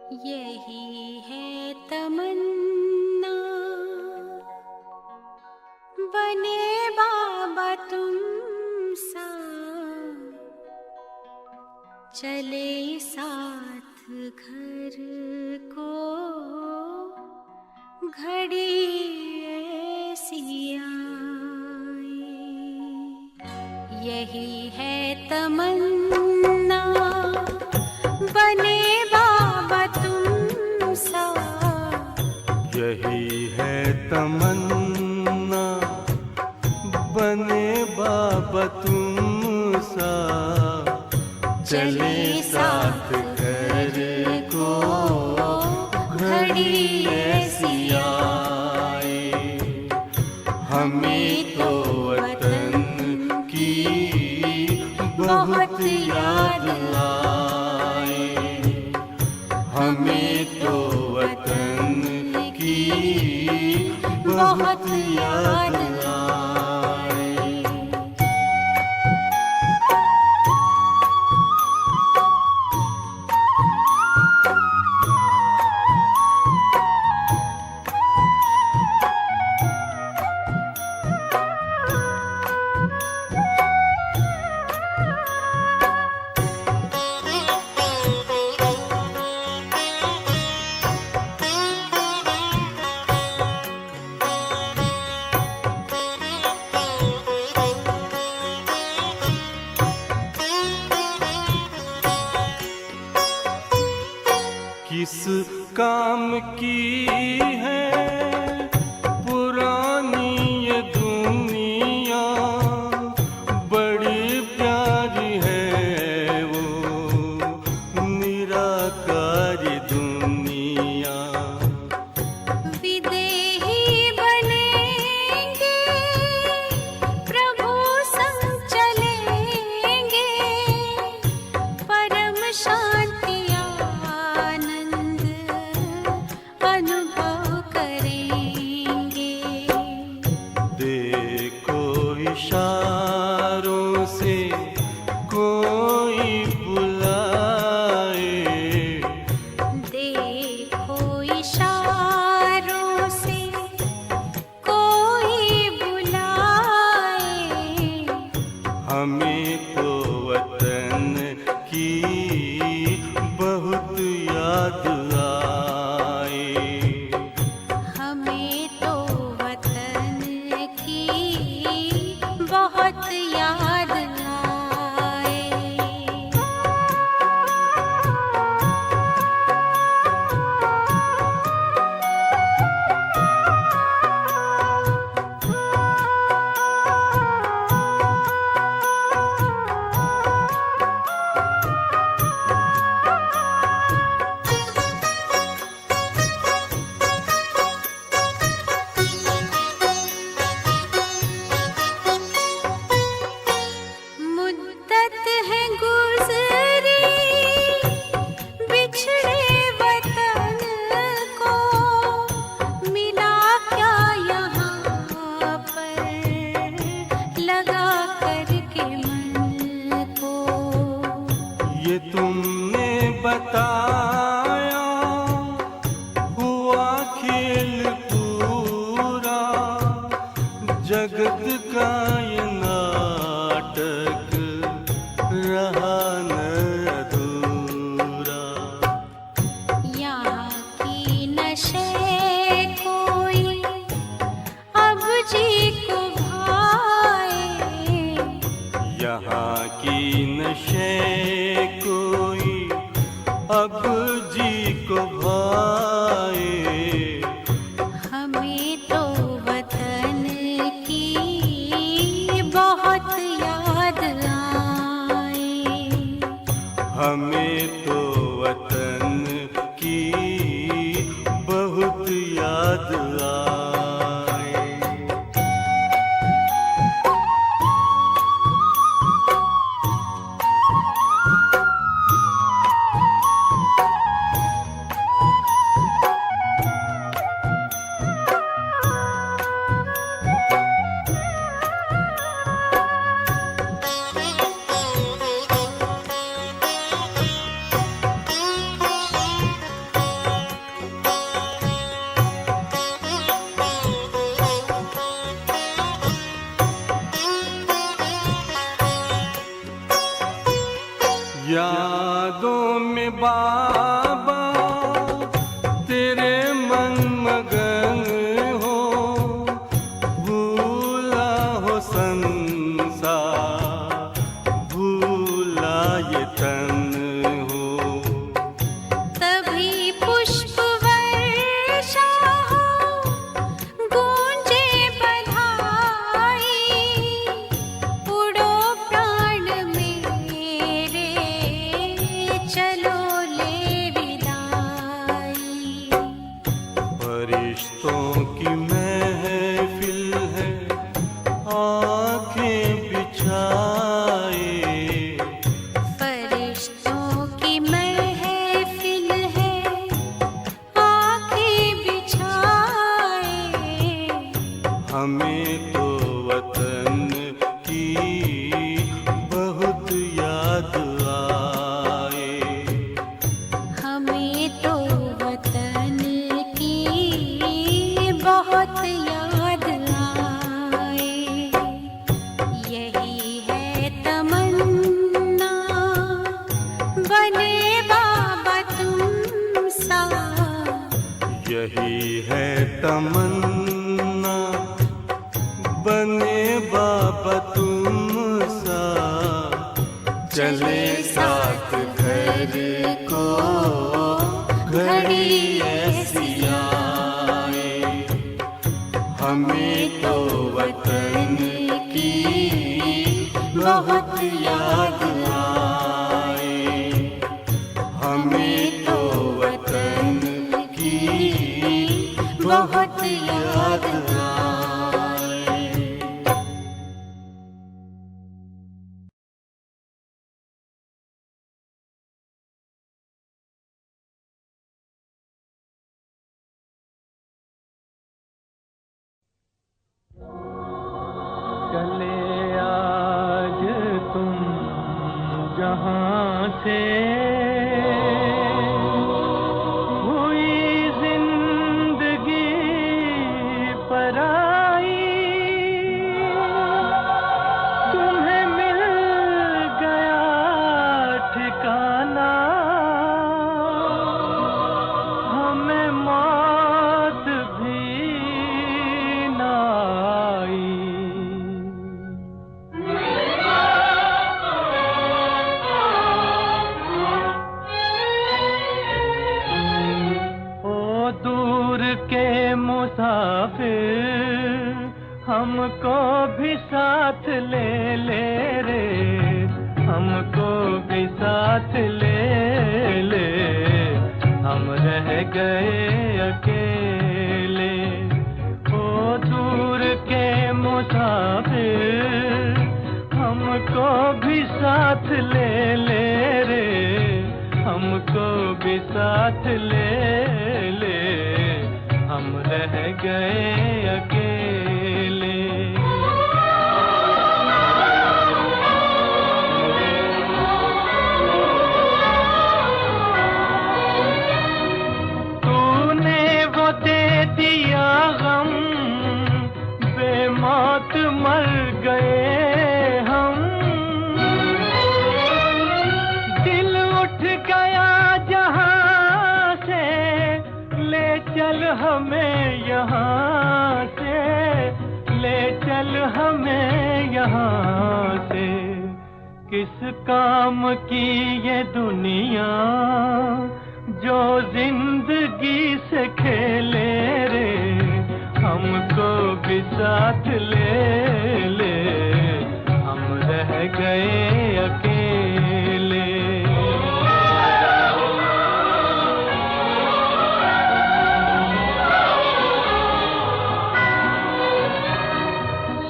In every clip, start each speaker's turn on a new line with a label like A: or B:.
A: यही है तमन्ना, बने बाबा तुम सा, चले साथ घर को घड़ी ऐसी आए। यही है तमन्ना, बने बाबा तुम सा।
B: यही है तमन्ना, बने बाबा तुम सा, चले साथ घर को घड़ी ऐसी आए। हमें तो वतन की बहुत याद आए, हमें तो वतन की बहुत याद आए। किस काम की है पुरानी ये दुनिया, बड़ी प्यारी है वो निराकारी दुनिया।
A: विदेही बनेंगे, प्रभु संग चलेंगे, परम शांति अनुभव करेंगे।
B: देखो इशारों से कोई बुलाए,
A: देखो इशारों से कोई बुलाए।
B: हमें तो वतन की बहुत याद आए,
A: हमें तो वतन की बहुत याद आए। मुद्दत है गुज़री बिछड़े वतन को, मिला क्या यहाँ पर लगा करके मन को।
B: ये तुमने बताया हुआ खेल पूरा, जगत का ये नाटक रहा न अधूरा।
A: यहाँ की नशे कोई अब जी को भाए,
B: यहाँ की नशे कोई अब जी को भाए।
A: हमें तो वतन की बहुत याद आए।
B: हमें तो वतन की बहुत याद आए। फरिश्तों की महफिल है, आंखें बिछाए।
A: फरिश्तों की महफिल है, आंखें बिछाए।
B: हमें तो वतन की बहुत याद आए।
A: हमें तो वतन की बहुत याद आए। यही है तमन्ना, बने बाबा तुम सा।
B: यही है तमन्ना, बने बाबा तुम सा। चले साथ घर को घड़ी ऐसी आए। हमें तो वतन की बहुत याद आए। हमें तो वतन की बहुत याद आए।
C: चले आज तुम जहां से, हुई जिंदगी पराई। तुम्हें मिल गया ठिकाना, हमें मौत भी ना आई। ओ दूर के मुसाफिर, हमको भी साथ ले ले रे। हमको भी साथ ले ले, हम रह गए अकेले। ओ दूर के मुसाफिर, हमको भी साथ ले ले रे। हमको भी साथ ले ले, हम रह गए अकेले। तूने वो दे दिया गम, बेमौत मर गए हम। दिल उठ गया जहां से, ले चल हमें यहाँ से। ले चल हमें यहाँ से। किस काम की ये दुनिया, जो जिंदगी से खेले रे। हमको भी साथ ले ले, हम रह गए अकेले।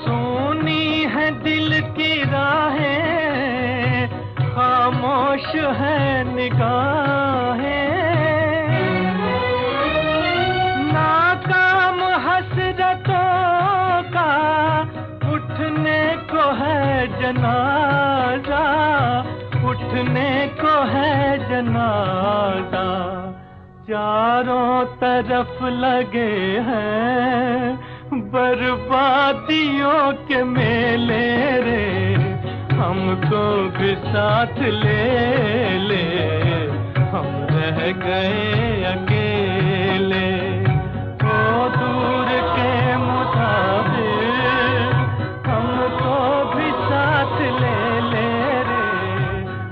C: सुनी है दिल की राहें, खामोश है निगाहें। नाकाम हसरतों का उठने को है जनाजा। उठने को है जनाजा। चारों तरफ लगे हैं बर्बादियों के मेले रे। हमको भी साथ ले ले, हम रह गए अकेले। ओ दूर के मुसाफिर, हमको भी साथ ले ले रे।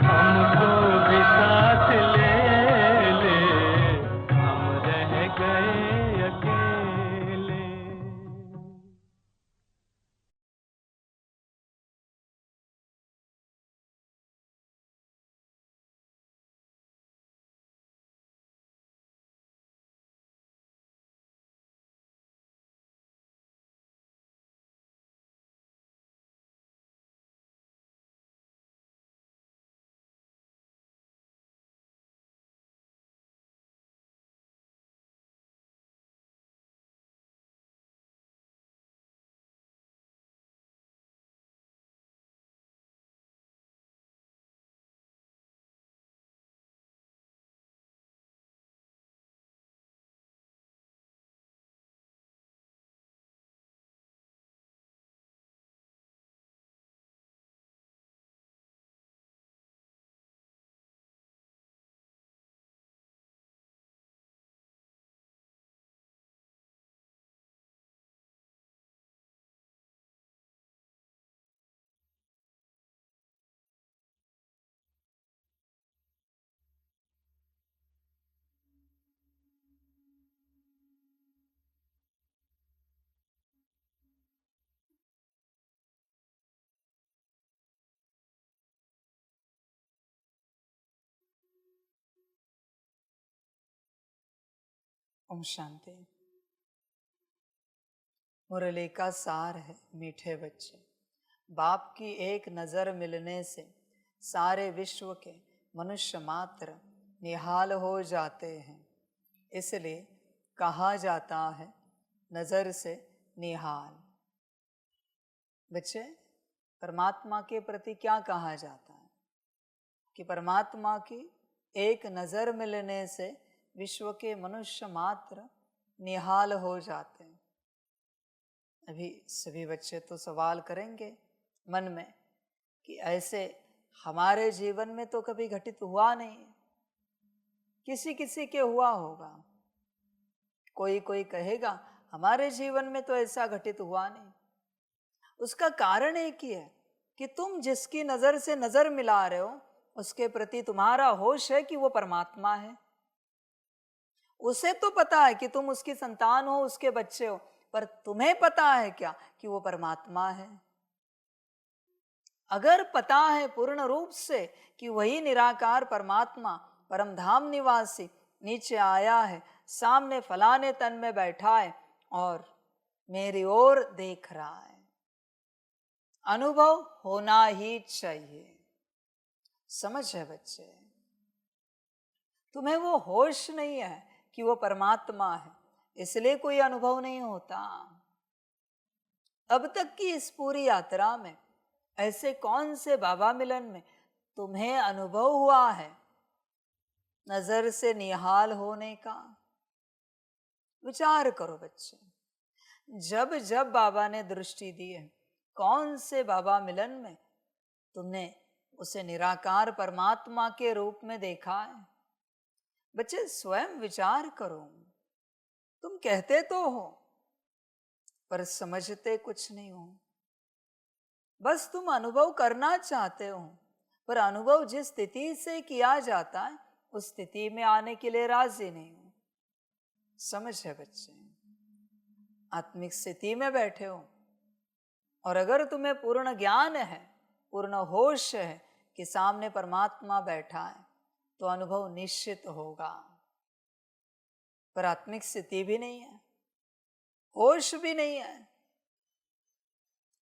C: हमको भी साथ ले ले, हम रह गए अकेले।
D: ओम शांति। मुरली का सार है मीठे बच्चे, बाप की एक नज़र मिलने से सारे विश्व के मनुष्य मात्र निहाल हो जाते हैं। इसलिए कहा जाता है नज़र से निहाल। बच्चे, परमात्मा के प्रति क्या कहा जाता है कि परमात्मा की एक नज़र मिलने से विश्व के मनुष्य मात्र निहाल हो जाते हैं। अभी सभी बच्चे तो सवाल करेंगे मन में कि ऐसे हमारे जीवन में तो कभी घटित हुआ नहीं है, किसी किसी के हुआ होगा। कोई कोई कहेगा हमारे जीवन में तो ऐसा घटित हुआ नहीं। उसका कारण एक ही है कि तुम जिसकी नज़र से नज़र मिला रहे हो उसके प्रति तुम्हारा होश है कि वो परमात्मा है। उसे तो पता है कि तुम उसकी संतान हो, उसके बच्चे हो, पर तुम्हें पता है क्या कि वो परमात्मा है? अगर पता है पूर्ण रूप से कि वही निराकार परमात्मा परम धाम निवासी नीचे आया है, सामने फलाने तन में बैठा है और मेरी ओर देख रहा है, अनुभव होना ही चाहिए। समझ है बच्चे? तुम्हें वो होश नहीं है कि वो परमात्मा है, इसलिए कोई अनुभव नहीं होता। अब तक की इस पूरी यात्रा में ऐसे कौन से बाबा मिलन में तुम्हें अनुभव हुआ है नजर से निहाल होने का? विचार करो बच्चे। जब जब बाबा ने दृष्टि दी है, कौन से बाबा मिलन में तुमने उसे निराकार परमात्मा के रूप में देखा है? बच्चे स्वयं विचार करो। तुम कहते तो हो पर समझते कुछ नहीं हो। बस तुम अनुभव करना चाहते हो, पर अनुभव जिस स्थिति से किया जाता है उस स्थिति में आने के लिए राजी नहीं हो। समझ है बच्चे? आत्मिक स्थिति में बैठे हो और अगर तुम्हें पूर्ण ज्ञान है, पूर्ण होश है कि सामने परमात्मा बैठा है, तो अनुभव निश्चित होगा। पर आत्मिक स्थिति भी नहीं है, होश भी नहीं है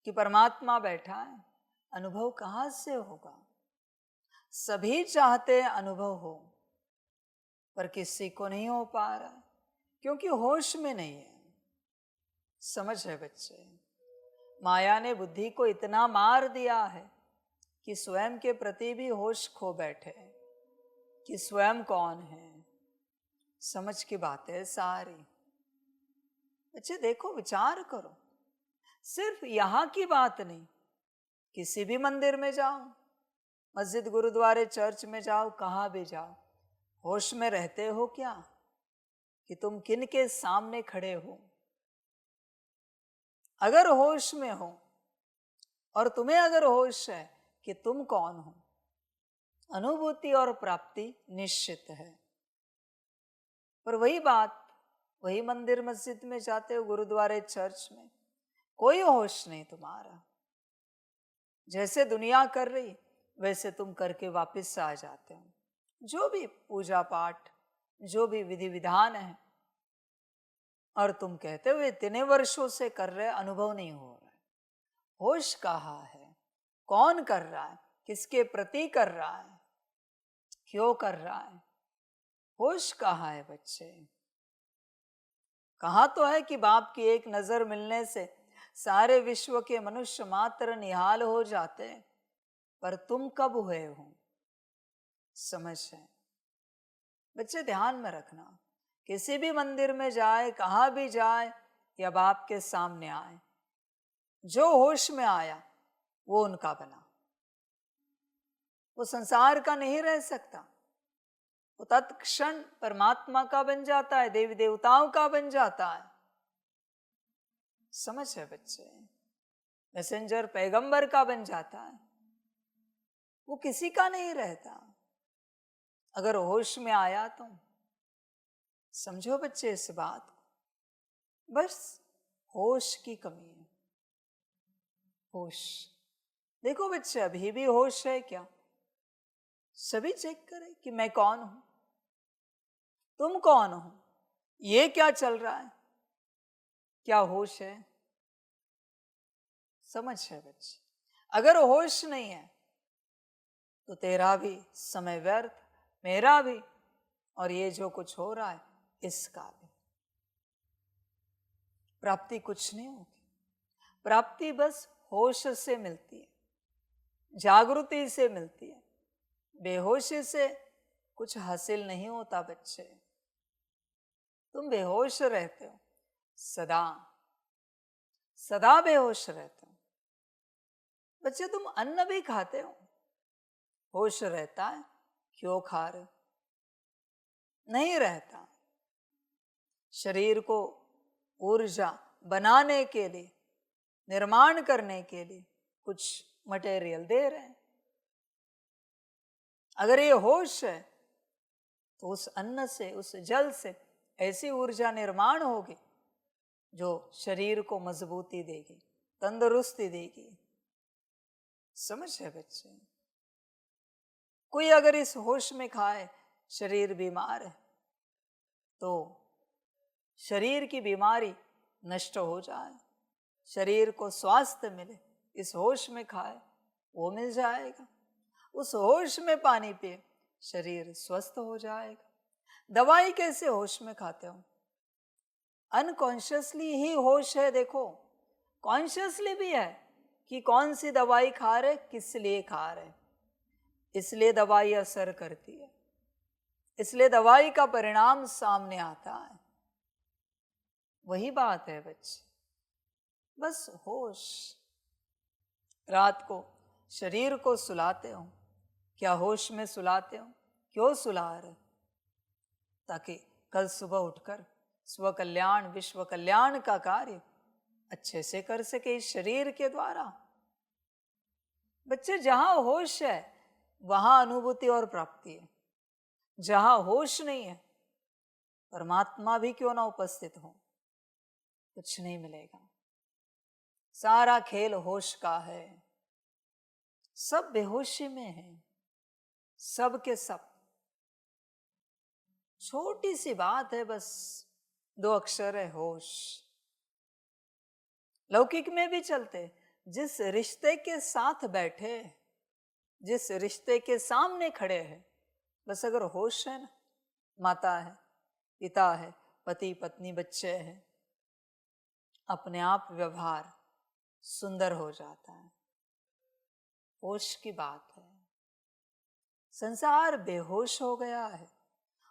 D: कि परमात्मा बैठा है, अनुभव कहां से होगा? सभी चाहते अनुभव हो, पर किसी को नहीं हो पा रहा क्योंकि होश में नहीं है। समझ है बच्चे? माया ने बुद्धि को इतना मार दिया है कि स्वयं के प्रति भी होश खो बैठे कि स्वयं कौन है। समझ की बात है सारी। बच्चे देखो, विचार करो। सिर्फ यहाँ की बात नहीं, किसी भी मंदिर में जाओ, मस्जिद, गुरुद्वारे, चर्च में जाओ, कहाँ भी जाओ, होश में रहते हो क्या कि तुम किन के सामने खड़े हो? अगर होश में हो और तुम्हें अगर होश है कि तुम कौन हो, अनुभूति और प्राप्ति निश्चित है। पर वही बात, वही मंदिर मस्जिद में जाते हो, गुरुद्वारे चर्च में, कोई होश नहीं तुम्हारा। जैसे दुनिया कर रही वैसे तुम करके वापस आ जाते हो। जो भी पूजा पाठ, जो भी विधि विधान है, और तुम कहते हो इतने वर्षों से कर रहे, अनुभव नहीं हो रहा है। होश कहाँ है? कौन कर रहा है? किसके प्रति कर रहा है? क्यों कर रहा है? होश कहाँ है बच्चे? कहा तो है कि बाप की एक नजर मिलने से सारे विश्व के मनुष्य मात्र निहाल हो जाते हैं, पर तुम कब हुए हो? समझ है बच्चे? ध्यान में रखना, किसी भी मंदिर में जाए, कहाँ भी जाए, या बाप के सामने आए, जो होश में आया वो उनका बना। वो संसार का नहीं रह सकता, वो तत्क्षण परमात्मा का बन जाता है, देवी देवताओं का बन जाता है। समझ है बच्चे? मैसेंजर पैगंबर का बन जाता है, वो किसी का नहीं रहता। अगर होश में आया तो समझो बच्चे इस बात को। बस होश की कमी है, होश। देखो बच्चे, अभी भी होश है क्या? सभी चेक करें कि मैं कौन हूं, तुम कौन हो, ये क्या चल रहा है, क्या होश है? समझ है बच्चे? अगर होश नहीं है तो तेरा भी समय व्यर्थ, मेरा भी, और ये जो कुछ हो रहा है इसका भी। प्राप्ति कुछ नहीं होगी। प्राप्ति बस होश से मिलती है, जागृति से मिलती है। बेहोशी से कुछ हासिल नहीं होता बच्चे। तुम बेहोश रहते हो, सदा सदा बेहोश रहते हो बच्चे। तुम अन्न भी खाते हो, होश रहता है, क्यों खा रहे हो? नहीं रहता। शरीर को ऊर्जा बनाने के लिए, निर्माण करने के लिए कुछ मटेरियल दे रहे हैं। अगर ये होश है तो उस अन्न से, उस जल से ऐसी ऊर्जा निर्माण होगी जो शरीर को मजबूती देगी, तंदुरुस्ती देगी। समझ है बच्चे? कोई अगर इस होश में खाए, शरीर बीमार है, तो शरीर की बीमारी नष्ट हो जाए, शरीर को स्वास्थ्य मिले, इस होश में खाए, वो मिल जाएगा। उस होश में पानी पिए, शरीर स्वस्थ हो जाएगा। दवाई कैसे होश में खाते हो? अनकॉन्शियसली ही होश है। देखो, कॉन्शियसली भी है कि कौन सी दवाई खा रहे, किस लिए खा रहे, इसलिए दवाई असर करती है, इसलिए दवाई का परिणाम सामने आता है। वही बात है बच्चे, बस होश। रात को शरीर को सुलाते हो, क्या होश में सुलाते हो? क्यों सुला रहे? ताकि कल सुबह उठकर स्व कल्याण, विश्व कल्याण का कार्य अच्छे से कर सके इस शरीर के द्वारा। बच्चे, जहां होश है वहां अनुभूति और प्राप्ति है। जहां होश नहीं है, परमात्मा भी क्यों ना उपस्थित हो, कुछ नहीं मिलेगा। सारा खेल होश का है। सब बेहोशी में है, सब के सब। छोटी सी बात है, बस 2 अक्षर है, होश। लौकिक में भी चलते, जिस रिश्ते के साथ बैठे, जिस रिश्ते के सामने खड़े हैं, बस अगर होश है ना, माता है, पिता है, पति पत्नी, बच्चे हैं, अपने आप व्यवहार सुंदर हो जाता है। होश की बात है। संसार बेहोश हो गया है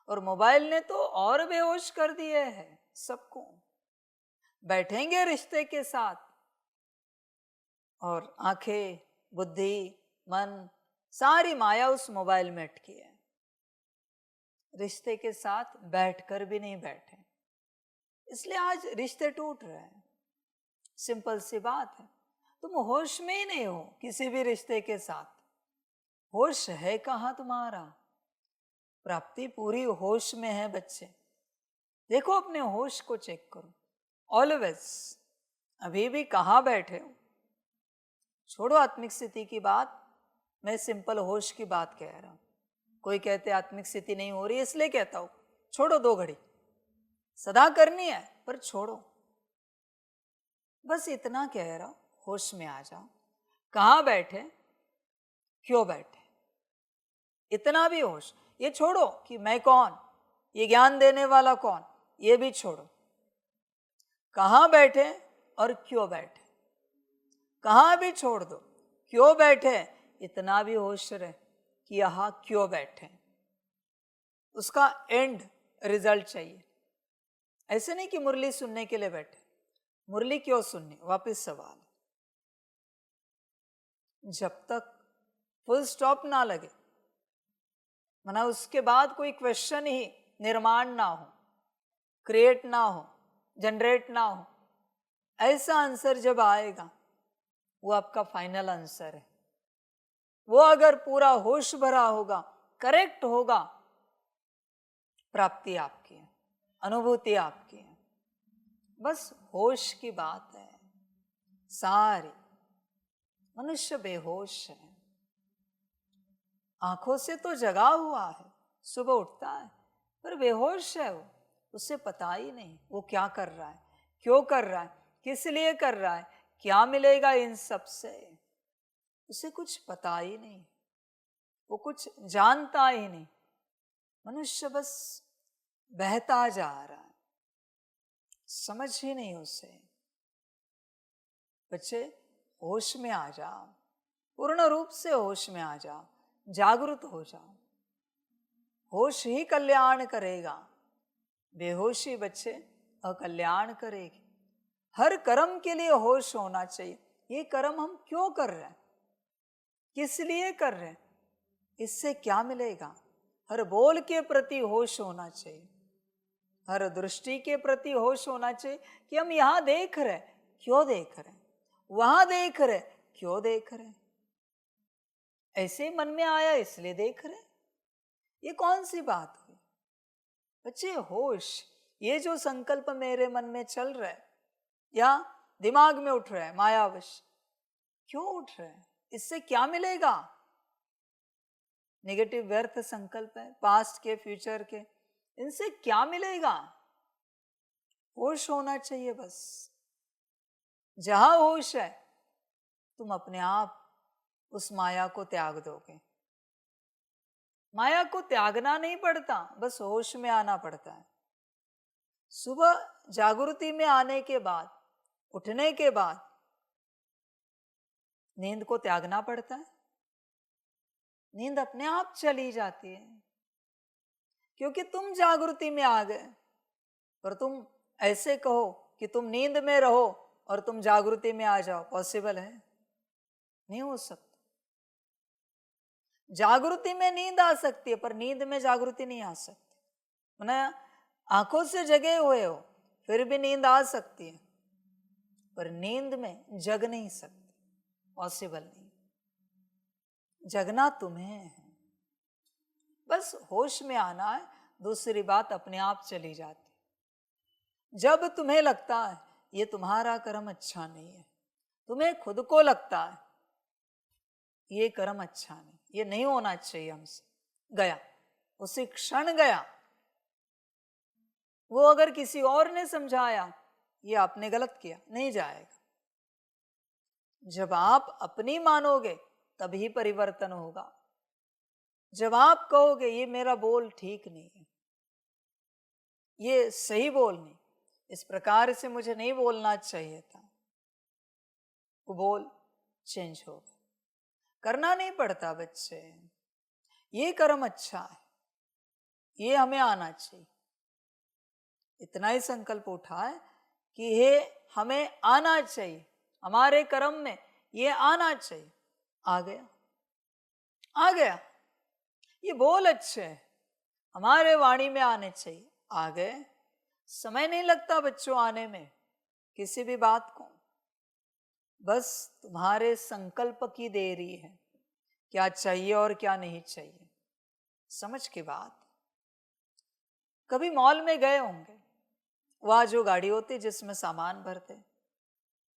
D: और मोबाइल ने तो और बेहोश कर दिए हैं सबको। बैठेंगे रिश्ते के साथ और आंखें, बुद्धि, मन, सारी माया उस मोबाइल में अटकी है। रिश्ते के साथ बैठकर भी नहीं बैठे, इसलिए आज रिश्ते टूट रहे हैं। सिंपल सी बात है, तुम होश में ही नहीं हो किसी भी रिश्ते के साथ। होश है कहाँ तुम्हारा? प्राप्ति पूरी होश में है बच्चे। देखो, अपने होश को चेक करो। ऑलवेज, अभी भी कहाँ बैठे हो? छोड़ो आत्मिक स्थिति की बात, मैं सिंपल होश की बात कह रहा हूं। कोई कहते आत्मिक स्थिति नहीं हो रही, इसलिए कहता हूं छोड़ो 2 घड़ी, सदा करनी है पर छोड़ो। बस इतना कह रहा हूं, होश में आ जाओ। कहाँ बैठे, क्यों बैठे, इतना भी होश। ये छोड़ो कि मैं कौन, ये ज्ञान देने वाला कौन, ये भी छोड़ो। कहाँ बैठे और क्यों बैठे, कहाँ भी छोड़ दो। क्यों बैठे, इतना भी होश रहे कि यहां क्यों बैठे, उसका एंड रिजल्ट चाहिए। ऐसे नहीं कि मुरली सुनने के लिए बैठे। मुरली क्यों सुननी, वापस सवाल। जब तक फुल स्टॉप ना लगे, माना उसके बाद कोई क्वेश्चन ही निर्माण ना हो, क्रिएट ना हो, जनरेट ना हो, ऐसा आंसर जब आएगा वो आपका फाइनल आंसर है। वो अगर पूरा होश भरा होगा, करेक्ट होगा, प्राप्ति आपकी है, अनुभूति आपकी है। बस होश की बात है। सारी मनुष्य बेहोश है, आंखों से तो जगा हुआ है, सुबह उठता है पर बेहोश है वो। उसे पता ही नहीं वो क्या कर रहा है, क्यों कर रहा है, किस लिए कर रहा है, क्या मिलेगा इन सब से। उसे कुछ पता ही नहीं, वो कुछ जानता ही नहीं। मनुष्य बस बहता जा रहा है, समझ ही नहीं उसे। बच्चे होश में आ जाओ, पूर्ण रूप से होश में आ जाओ, जागृत हो जाओ। होश ही कल्याण करेगा, बेहोशी बच्चे अकल्याण करेगी। हर कर्म के लिए होश होना चाहिए। ये कर्म हम क्यों कर रहे हैं, किस लिए कर रहे हैं, इससे क्या मिलेगा। हर बोल के प्रति होश होना चाहिए, हर दृष्टि के प्रति होश होना चाहिए कि हम यहाँ देख रहे हैं, क्यों देख रहे हैं, वहां देख रहे, क्यों देख रहे। ऐसे मन में आया इसलिए देख रहे। ये कौन सी बात हुई बच्चे। होश, ये जो संकल्प मेरे मन में चल रहा है या दिमाग में उठ रहा है मायावश, क्यों उठ रहा है, इससे क्या मिलेगा। नेगेटिव व्यर्थ संकल्प है, पास्ट के फ्यूचर के, इनसे क्या मिलेगा। होश होना चाहिए बस। जहां होश है तुम अपने आप उस माया को त्याग दोगे। माया को त्यागना नहीं पड़ता, बस होश में आना पड़ता है। सुबह जागृति में आने के बाद, उठने के बाद नींद को त्यागना पड़ता है। नींद अपने आप चली जाती है क्योंकि तुम जागृति में आ गए। पर तुम ऐसे कहो कि तुम नींद में रहो और तुम जागृति में आ जाओ, पॉसिबल है? नहीं हो सकता। जागृति में नींद आ सकती है पर नींद में जागृति नहीं आ सकती। ना आंखों से जगे हुए हो फिर भी नींद आ सकती है पर नींद में जग नहीं सकते, पॉसिबल नहीं। जगना तुम्हें है, बस होश में आना है। दूसरी बात अपने आप चली जाती। जब तुम्हें लगता है ये तुम्हारा कर्म अच्छा नहीं है, तुम्हें खुद को लगता है ये कर्म अच्छा नहीं, ये नहीं होना चाहिए हमसे, गया, उसी क्षण गया। वो अगर किसी और ने समझाया ये आपने गलत किया, नहीं जाएगा। जब आप अपनी मानोगे तभी परिवर्तन होगा। जब आप कहोगे ये मेरा बोल ठीक नहीं है, ये सही बोल नहीं, इस प्रकार से मुझे नहीं बोलना चाहिए था, वो बोल चेंज होगा। करना नहीं पड़ता बच्चे। ये कर्म अच्छा है, ये हमें आना चाहिए। इतना ही संकल्प उठा है कि ये हमें आना चाहिए, हमारे कर्म में ये आना चाहिए। आ गया, आ गया। ये बोल अच्छे हैं, हमारे वाणी में आने चाहिए, आ गए। समय नहीं लगता बच्चों आने में किसी भी बात को, बस तुम्हारे संकल्प की देरी है, क्या चाहिए और क्या नहीं चाहिए। समझ की बात। कभी मॉल में गए होंगे, वहां जो गाड़ी होती जिसमें सामान भरते,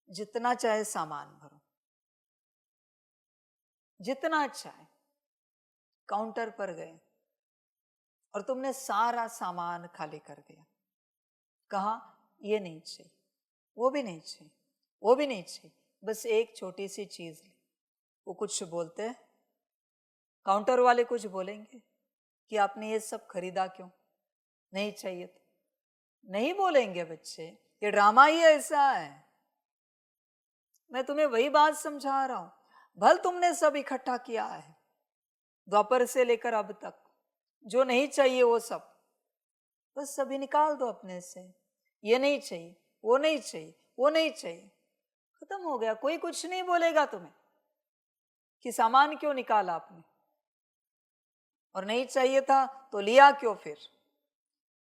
D: जितना चाहे सामान भरो, जितना चाहे। काउंटर पर गए और तुमने सारा सामान खाली कर दिया, कहा ये नहीं चाहिए, वो भी नहीं चाहिए, वो भी नहीं चाहिए, बस एक छोटी सी चीज ली। वो कुछ बोलते हैं, काउंटर वाले कुछ बोलेंगे कि आपने ये सब खरीदा क्यों, नहीं चाहिए तो? नहीं बोलेंगे बच्चे, ये ड्रामा ही ऐसा है। मैं तुम्हें वही बात समझा रहा हूं। भल तुमने सब इकट्ठा किया है द्वापर से लेकर अब तक, जो नहीं चाहिए वो सब, बस सभी निकाल दो अपने से। ये नहीं चाहिए, वो नहीं चाहिए, वो नहीं चाहिए, खत्म हो गया। कोई कुछ नहीं बोलेगा तुम्हें कि सामान क्यों निकाला आपने, और नहीं चाहिए था तो लिया क्यों फिर।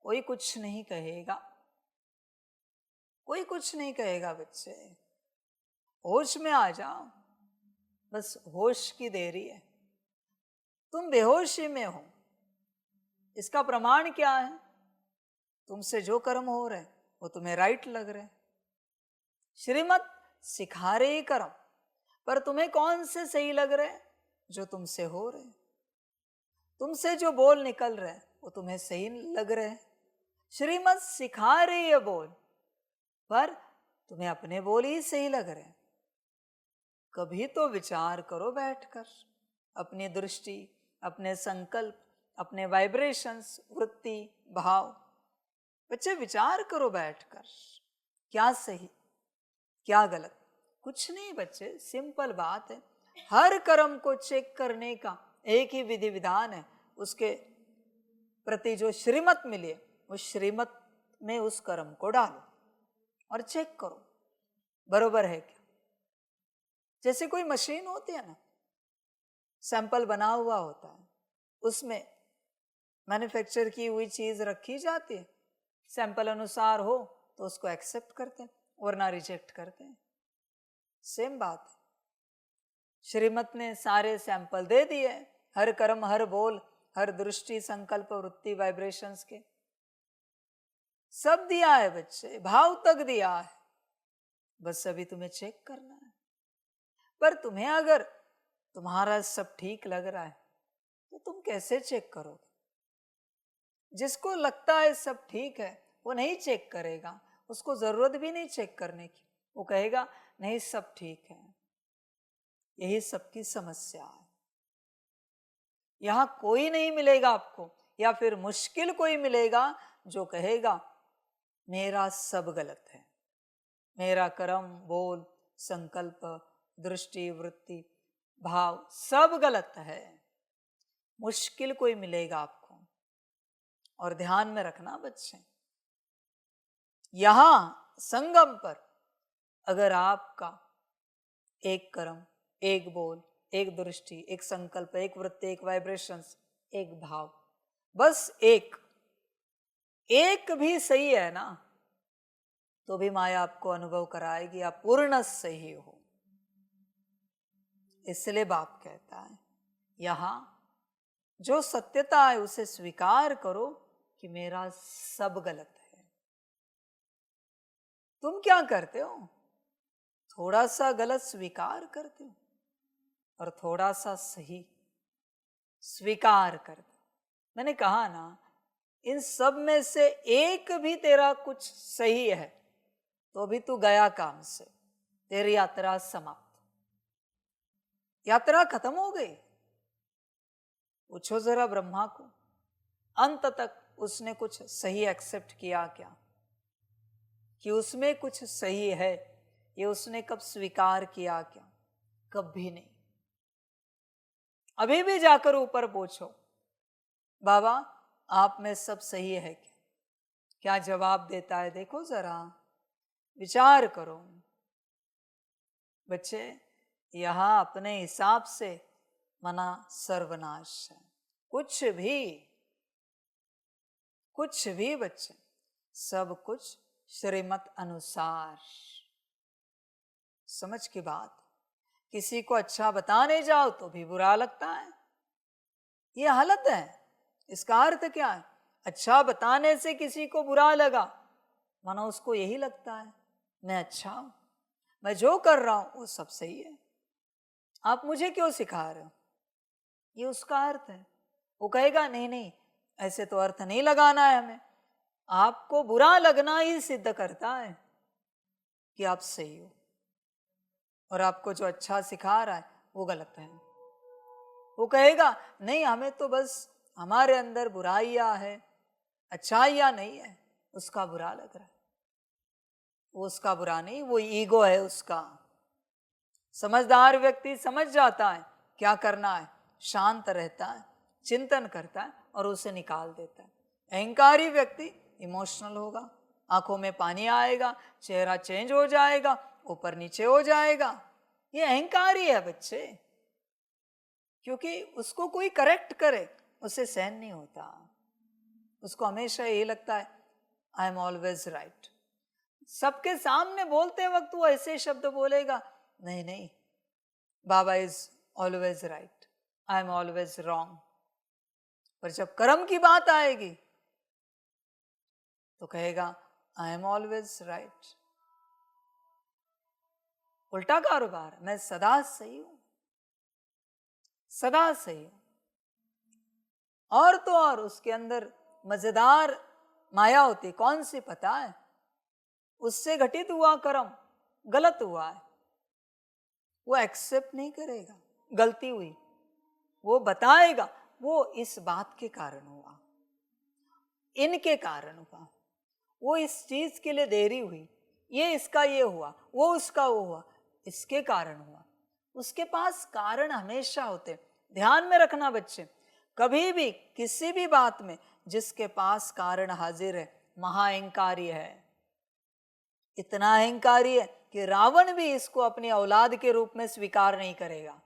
D: कोई कुछ नहीं कहेगा, कोई कुछ नहीं कहेगा बच्चे। होश में आ जाओ, बस होश की देरी है। तुम बेहोशी में हो, इसका प्रमाण क्या है? तुमसे जो कर्म हो रहे वो तुम्हें राइट लग रहे, श्रीमत सिखा रहे कर्म, पर तुम्हें कौन से सही लग रहे? जो तुमसे हो रहे। तुमसे जो बोल निकल रहे वो तुम्हें सही लग रहे। श्रीमत सिखा रही है बोल, पर तुम्हें अपने बोल ही सही लग रहे हैं। कभी तो विचार करो बैठकर, अपनी दृष्टि, अपने संकल्प, अपने वाइब्रेशंस, वृत्ति, भाव। बच्चे विचार करो बैठकर, क्या सही क्या गलत। कुछ नहीं बच्चे, सिंपल बात है। हर कर्म को चेक करने का एक ही विधि विधान है। उसके प्रति जो श्रीमत मिले उस श्रीमत में उस कर्म को डालो और चेक करो बरोबर है क्या। जैसे कोई मशीन होती है ना, सैंपल बना हुआ होता है, उसमें मैन्युफैक्चर की हुई चीज रखी जाती है, सैंपल अनुसार हो तो उसको एक्सेप्ट करते हैं वरना रिजेक्ट करते हैं। सेम बात है, श्रीमत ने सारे सैंपल दे दिए, हर कर्म, हर बोल, हर दृष्टि, संकल्प, वृत्ति, वाइब्रेशंस के सब दिया है बच्चे, भाव तक दिया है। बस अभी तुम्हें चेक करना है। पर तुम्हें अगर तुम्हारा सब ठीक लग रहा है तो तुम कैसे चेक करोगे? जिसको लगता है सब ठीक है वो नहीं चेक करेगा, उसको जरूरत भी नहीं चेक करने की। वो कहेगा नहीं सब ठीक है। यही सबकी समस्या है। यहां कोई नहीं मिलेगा आपको, या फिर मुश्किल कोई मिलेगा जो कहेगा मेरा सब गलत है, मेरा कर्म, बोल, संकल्प, दृष्टि, वृत्ति, भाव सब गलत है। मुश्किल कोई मिलेगा आपको। और ध्यान में रखना बच्चे, यहां संगम पर अगर आपका एक कर्म, एक बोल, एक दृष्टि, एक संकल्प, एक वृत्ति, एक वाइब्रेशंस, एक भाव, बस एक भी सही है ना, तो भी माया आपको अनुभव कराएगी आप पूर्ण सही हो। इसलिए बाप कहता है यहां जो सत्यता है उसे स्वीकार करो कि मेरा सब गलत है। तुम क्या करते हो? थोड़ा सा गलत स्वीकार करते हो और थोड़ा सा सही स्वीकार करते हो। मैंने कहा ना, इन सब में से एक भी तेरा कुछ सही है तो अभी तू गया काम से, तेरी यात्रा समाप्त, यात्रा खत्म हो गई। पूछो जरा ब्रह्मा को, अंत तक उसने कुछ सही एक्सेप्ट किया क्या? कि उसमें कुछ सही है ये उसने कब स्वीकार किया क्या? कभी नहीं। अभी भी जाकर ऊपर पूछो, बाबा आप में सब सही है क्या? क्या जवाब देता है देखो जरा, विचार करो। बच्चे यहां अपने हिसाब से मना सर्वनाश है। कुछ भी बच्चे, सब कुछ श्रीमत अनुसार। समझ की बात, किसी को अच्छा बताने जाओ तो भी बुरा लगता है। ये हालत है। इसका अर्थ क्या है? अच्छा बताने से किसी को बुरा लगा, मानो उसको यही लगता है मैं अच्छा हूं, मैं जो कर रहा हूं वो सब सही है, आप मुझे क्यों सिखा रहे हो? ये उसका अर्थ है। वो कहेगा नहीं नहीं, ऐसे तो अर्थ नहीं लगाना है हमें। आपको बुरा लगना ही सिद्ध करता है कि आप सही हो, और आपको जो अच्छा सिखा रहा है वो गलत है। वो कहेगा नहीं, हमें तो बस हमारे अंदर बुराइयां है, अच्छाइयां नहीं है, उसका बुरा लग रहा है। वो उसका बुरा नहीं, वो ईगो है उसका। समझदार व्यक्ति समझ जाता है क्या करना है, शांत रहता है, चिंतन करता है और उसे निकाल देता है। अहंकारी व्यक्ति इमोशनल होगा, आंखों में पानी आएगा, चेहरा चेंज हो जाएगा, ऊपर नीचे हो जाएगा। ये अहंकारी है बच्चे, क्योंकि उसको कोई करेक्ट करे उसे सहन नहीं होता। उसको हमेशा यही लगता है आई एम ऑलवेज राइट। सबके सामने बोलते वक्त वो ऐसे शब्द बोलेगा, नहीं नहीं, Baba is always right, I am always wrong. पर जब कर्म की बात आएगी तो कहेगा आई एम ऑलवेज राइट। उल्टा कारोबार, मैं सदा सही हूं, सदा सही हूं। और तो और उसके अंदर मजेदार माया होती, कौन सी पता है? उससे घटित हुआ कर्म गलत हुआ है, वो एक्सेप्ट नहीं करेगा, गलती हुई, वो बताएगा वो इस बात के कारण हुआ, इनके कारण हुआ, वो इस चीज के लिए देरी हुई, ये इसका ये हुआ, वो उसका वो हुआ, इसके कारण हुआ। उसके पास कारण हमेशा होते। ध्यान में रखना बच्चे, कभी भी किसी भी बात में जिसके पास कारण हाजिर है महाअहंकारी है। इतना अहंकारी है कि रावण भी इसको अपनी औलाद के रूप में स्वीकार नहीं करेगा।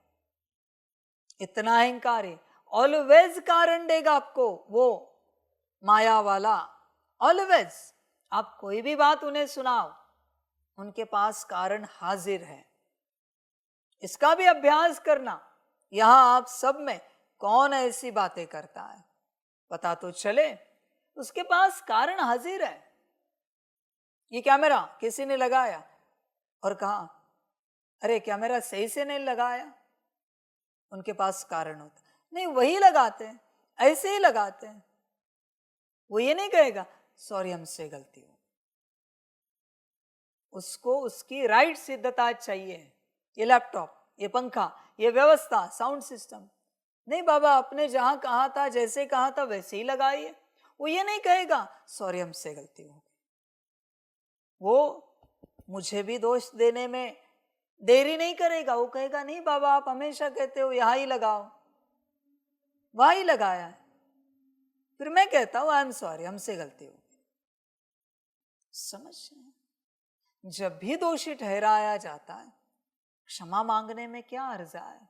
D: इतना अहंकारी, ऑलवेज कारण देगा आपको वो माया वाला, ऑलवेज। आप कोई भी बात उन्हें सुनाओ, उनके पास कारण हाजिर है। इसका भी अभ्यास करना। यहां आप सब में कौन ऐसी बातें करता है पता तो चले, उसके पास कारण हाजिर है। ये कैमरा किसी ने लगाया और कहा अरे कैमरा सही से नहीं लगाया, उनके पास कारण होता नहीं, वही लगाते हैं, ऐसे ही लगाते हैं। वो ये नहीं कहेगा सॉरी हमसे गलती हो, उसको उसकी राइट सिद्धता चाहिए। ये लैपटॉप, ये पंखा, ये व्यवस्था, साउंड सिस्टम, नहीं बाबा आपने जहां कहा था, जैसे कहा था वैसे ही लगाइए। वो ये नहीं कहेगा सॉरी हमसे गलती हो गई। वो मुझे भी दोष देने में देरी नहीं करेगा, वो कहेगा नहीं बाबा आप हमेशा कहते हो यहां ही लगाओ, वहां ही लगाया है। फिर मैं कहता हूं आई एम सॉरी हमसे गलती हो गई। समझ रहे? जब भी दोषी ठहराया जाता है, क्षमा मांगने में क्या अर्जा है?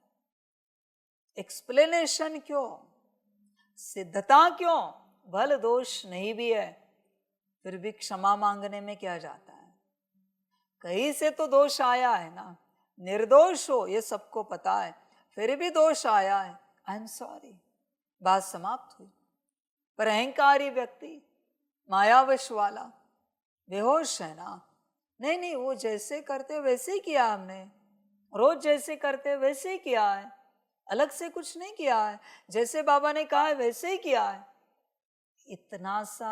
D: एक्सप्लेनेशन क्यों, सिद्धता क्यों? भल दोष नहीं भी है फिर भी क्षमा मांगने में क्या जाता है? कहीं से तो दोष आया है ना, निर्दोष हो ये सबको पता है, फिर भी दोष आया है, आई एम सॉरी, बात समाप्त हुई। पर अहंकारी व्यक्ति, मायावश वाला, बेहोश है ना, नहीं नहीं वो जैसे करते वैसे ही किया हमने, रोज जैसे करते वैसे ही किया है, अलग से कुछ नहीं किया है, जैसे बाबा ने कहा है वैसे ही किया है। इतना सा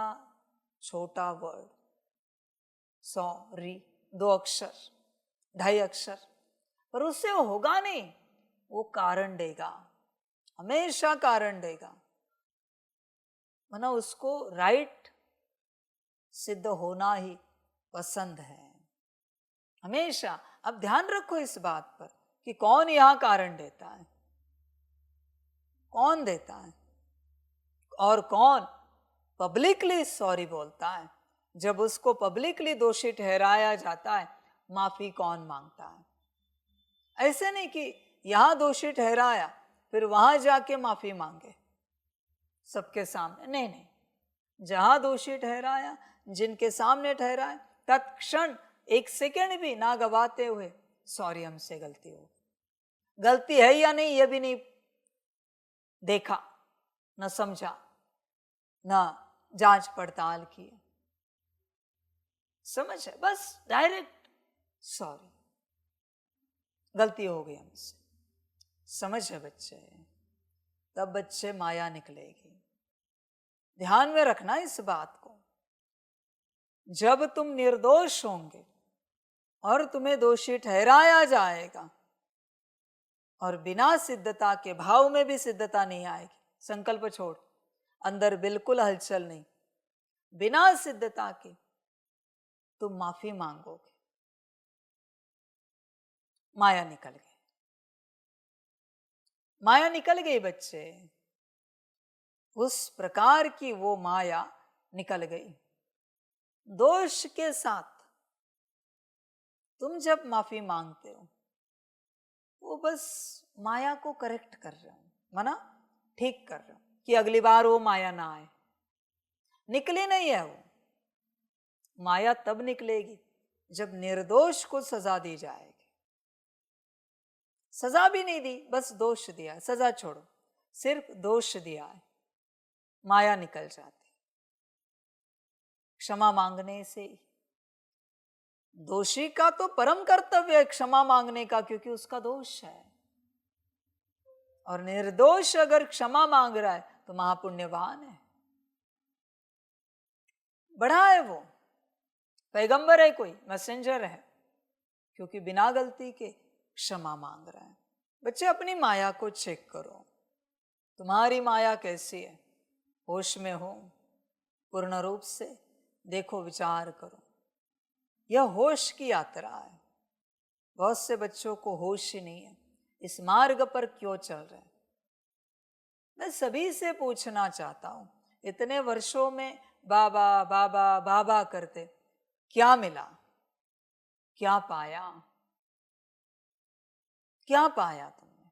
D: छोटा वर्ड सॉरी, 2 अक्षर, 2.5 अक्षर, पर उससे होगा नहीं। वो कारण देगा, हमेशा कारण देगा, माना उसको राइट सिद्ध होना ही पसंद है हमेशा। अब ध्यान रखो इस बात पर कि कौन यहां कारण देता है, कौन देता है और कौन पब्लिकली सॉरी बोलता है। जब उसको पब्लिकली दोषी ठहराया जाता है, माफी कौन मांगता है? ऐसे नहीं कि यहां दोषी ठहराया फिर वहां जाके माफी मांगे सबके सामने, नहीं नहीं, जहां दोषी ठहराया, जिनके सामने ठहराया, तत्क्षण 1 सेकेंड भी ना गवाते हुए सॉरी हमसे गलती हो, गलती है या नहीं ये भी नहीं देखा, न समझा, न जांच पड़ताल की, समझ है, बस डायरेक्ट सॉरी गलती हो गई हमसे। समझ है बच्चे? तब बच्चे माया निकलेगी। ध्यान में रखना इस बात को। जब तुम निर्दोष होंगे और तुम्हें दोषी ठहराया जाएगा और बिना सिद्धता के, भाव में भी सिद्धता नहीं आएगी, संकल्प छोड़, अंदर बिल्कुल हलचल नहीं, बिना सिद्धता के तुम माफी मांगोगे, माया निकल गई, माया निकल गई बच्चे, उस प्रकार की वो माया निकल गई। दोष के साथ तुम जब माफी मांगते हो, वो बस माया को करेक्ट कर रहे हो, माना ठीक कर रहे हो कि अगली बार वो माया ना आए। निकली नहीं है वो माया, तब निकलेगी जब निर्दोष को सजा दी जाएगी। सजा भी नहीं दी, बस दोष दिया, सजा छोड़ो, सिर्फ दोष दिया है, माया निकल जाती। क्षमा मांगने से दोषी का तो परम कर्तव्य है क्षमा मांगने का, क्योंकि उसका दोष है, और निर्दोष अगर क्षमा मांग रहा है तो महापुण्यवान है। बड़ा है वो, पैगंबर है, कोई मैसेंजर है, क्योंकि बिना गलती के क्षमा मांग रहा है। बच्चे अपनी माया को चेक करो, तुम्हारी माया कैसी है, होश में हो, पूर्ण रूप से देखो, विचार करो। यह होश की यात्रा है। बहुत से बच्चों को होश ही नहीं है, इस मार्ग पर क्यों चल रहे हैं। मैं सभी से पूछना चाहता हूं, इतने वर्षों में बाबा बाबा बाबा करते क्या मिला, क्या पाया, क्या पाया तुमने?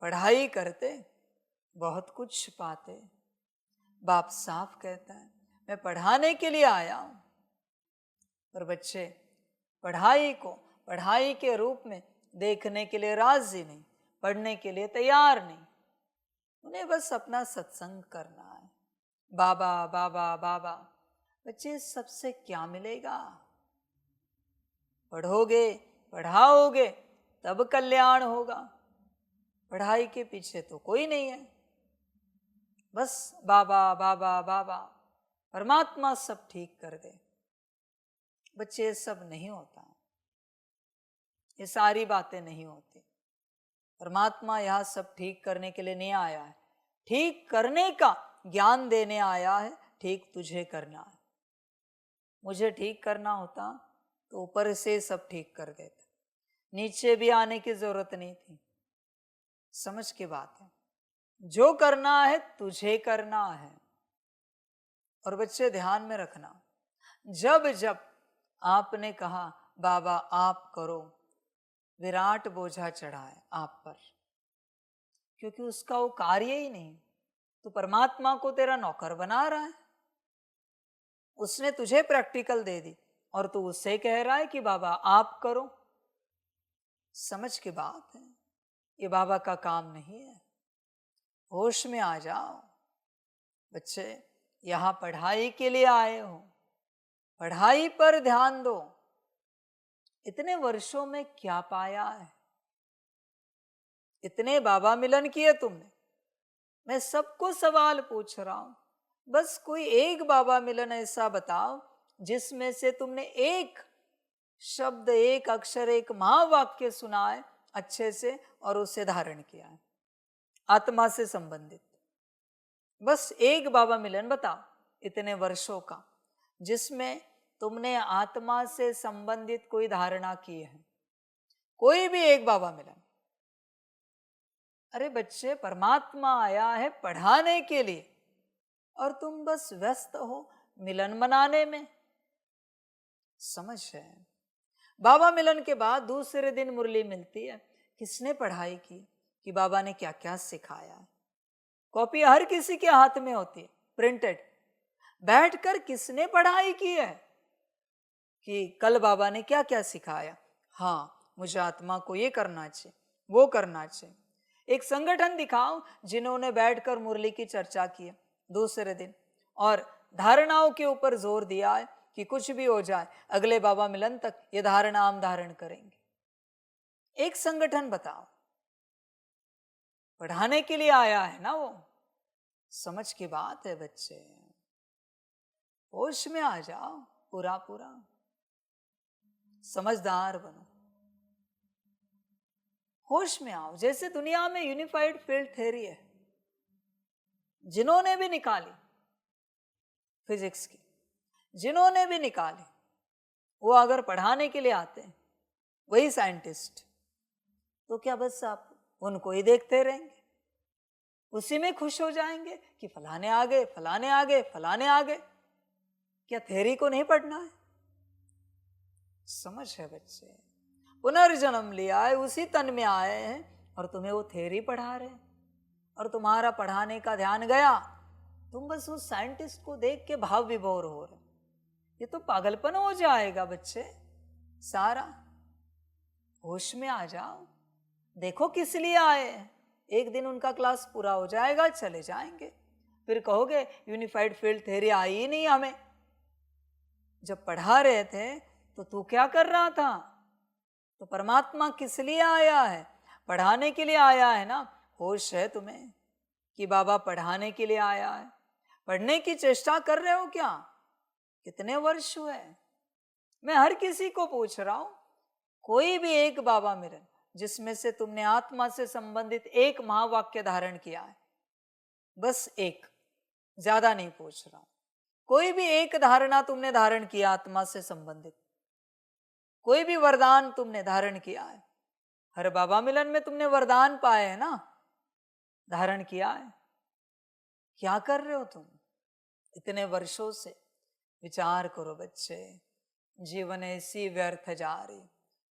D: पढ़ाई करते बहुत कुछ पाते। बाप साफ कहता है मैं पढ़ाने के लिए आया हूं, पर बच्चे पढ़ाई को पढ़ाई के रूप में देखने के लिए राजी नहीं, पढ़ने के लिए तैयार नहीं। उन्हें बस अपना सत्संग करना है। बाबा बाबा बाबा। बच्चे सबसे क्या मिलेगा? पढ़ोगे, पढ़ाओगे तब कल्याण होगा। पढ़ाई के पीछे तो कोई नहीं है, बस बाबा बाबा बाबा, परमात्मा सब ठीक कर दे। बच्चे ये सब नहीं होता, ये सारी बातें नहीं होती। परमात्मा यह सब ठीक करने के लिए नहीं आया है, ठीक करने का ज्ञान देने आया है। ठीक तुझे करना है। मुझे ठीक करना होता तो ऊपर से सब ठीक कर देता, नीचे भी आने की जरूरत नहीं थी। समझ की बात है, जो करना है तुझे करना है। और बच्चे ध्यान में रखना, जब जब आपने कहा बाबा आप करो, विराट बोझा चढ़ा है आप पर, क्योंकि उसका वो कार्य ही नहीं। तो परमात्मा को तेरा नौकर बना रहा है, उसने तुझे प्रैक्टिकल दे दी और तू उससे कह रहा है कि बाबा आप करो। समझ की बात है, ये बाबा का काम नहीं है। होश में आ जाओ बच्चे, यहां पढ़ाई के लिए आए हो, पढ़ाई पर ध्यान दो। इतने वर्षों में क्या पाया है? इतने बाबा मिलन किए तुमने। मैं सबको सवाल पूछ रहा हूं, बस कोई एक बाबा मिलन ऐसा बताओ जिसमें से तुमने एक शब्द, एक अक्षर, एक महावाक्य सुना है अच्छे से और उसे धारण किया है, आत्मा से संबंधित। बस एक बाबा मिलन बताओ इतने वर्षों का, जिसमें तुमने आत्मा से संबंधित कोई धारणा की है। कोई भी एक बाबा मिलन। अरे बच्चे, परमात्मा आया है पढ़ाने के लिए और तुम बस व्यस्त हो मिलन मनाने में। समझ है? बाबा मिलन के बाद दूसरे दिन मुरली मिलती है, किसने पढ़ाई की कि बाबा ने क्या क्या सिखाया है। कॉपी हर किसी के हाथ में होती है, प्रिंटेड। बैठकर किसने पढ़ाई की है कि कल बाबा ने क्या क्या सिखाया। हाँ, मुझे आत्मा को ये करना चाहिए, वो करना चाहिए। एक संगठन दिखाओ जिन्होंने बैठकर मुरली की चर्चा की है दूसरे दिन और धारणाओं के ऊपर जोर दिया है कि कुछ भी हो जाए अगले बाबा मिलन तक ये धारणा हम धारण करेंगे। एक संगठन बताओ, पढ़ाने के लिए आया है ना वो। समझ की बात है बच्चे, होश में आ जाओ, पूरा पूरा समझदार बनो, होश में आओ। जैसे दुनिया में यूनिफाइड फील्ड थ्योरी है, जिन्होंने भी निकाली फिजिक्स की, जिन्होंने भी निकाली, वो अगर पढ़ाने के लिए आते हैं वही साइंटिस्ट, तो क्या बस आप उनको ही देखते रहेंगे, उसी में खुश हो जाएंगे कि फलाने आ गए, फलाने आ गए, फलाने आ गए। क्या थ्योरी को नहीं पढ़ना है? समझ है बच्चे, पुनर्जन्म लिया है, उसी तन में आए हैं और तुम्हें वो थ्योरी पढ़ा रहे हैं और तुम्हारा पढ़ाने का ध्यान गया, तुम बस उस साइंटिस्ट को देख के भाव विभोर हो रहे। ये तो पागलपन हो जाएगा बच्चे सारा। होश में आ जाओ, देखो किस लिए आए हैं। एक दिन उनका क्लास पूरा हो जाएगा, चले जाएंगे, फिर कहोगे यूनिफाइड फील्ड थ्योरी आई ही नहीं हमें। जब पढ़ा रहे थे तो तू क्या कर रहा था? तो परमात्मा किस लिए आया है? पढ़ाने के लिए आया है ना। होश है तुम्हें कि बाबा पढ़ाने के लिए आया है, पढ़ने की चेष्टा कर रहे हो क्या? कितने वर्ष हुए? मैं हर किसी को पूछ रहा हूं, कोई भी एक बाबा मिलन जिसमें से तुमने आत्मा से संबंधित एक महावाक्य धारण किया है? बस एक, ज्यादा नहीं पूछ रहा हूं। कोई भी एक धारणा तुमने धारण किया आत्मा से संबंधित? कोई भी वरदान तुमने धारण किया है? हर बाबा मिलन में तुमने वरदान पाए हैं ना, धारण किया है? क्या कर रहे हो तुम इतने वर्षों से? विचार करो बच्चे, जीवन ऐसी व्यर्थ जा रही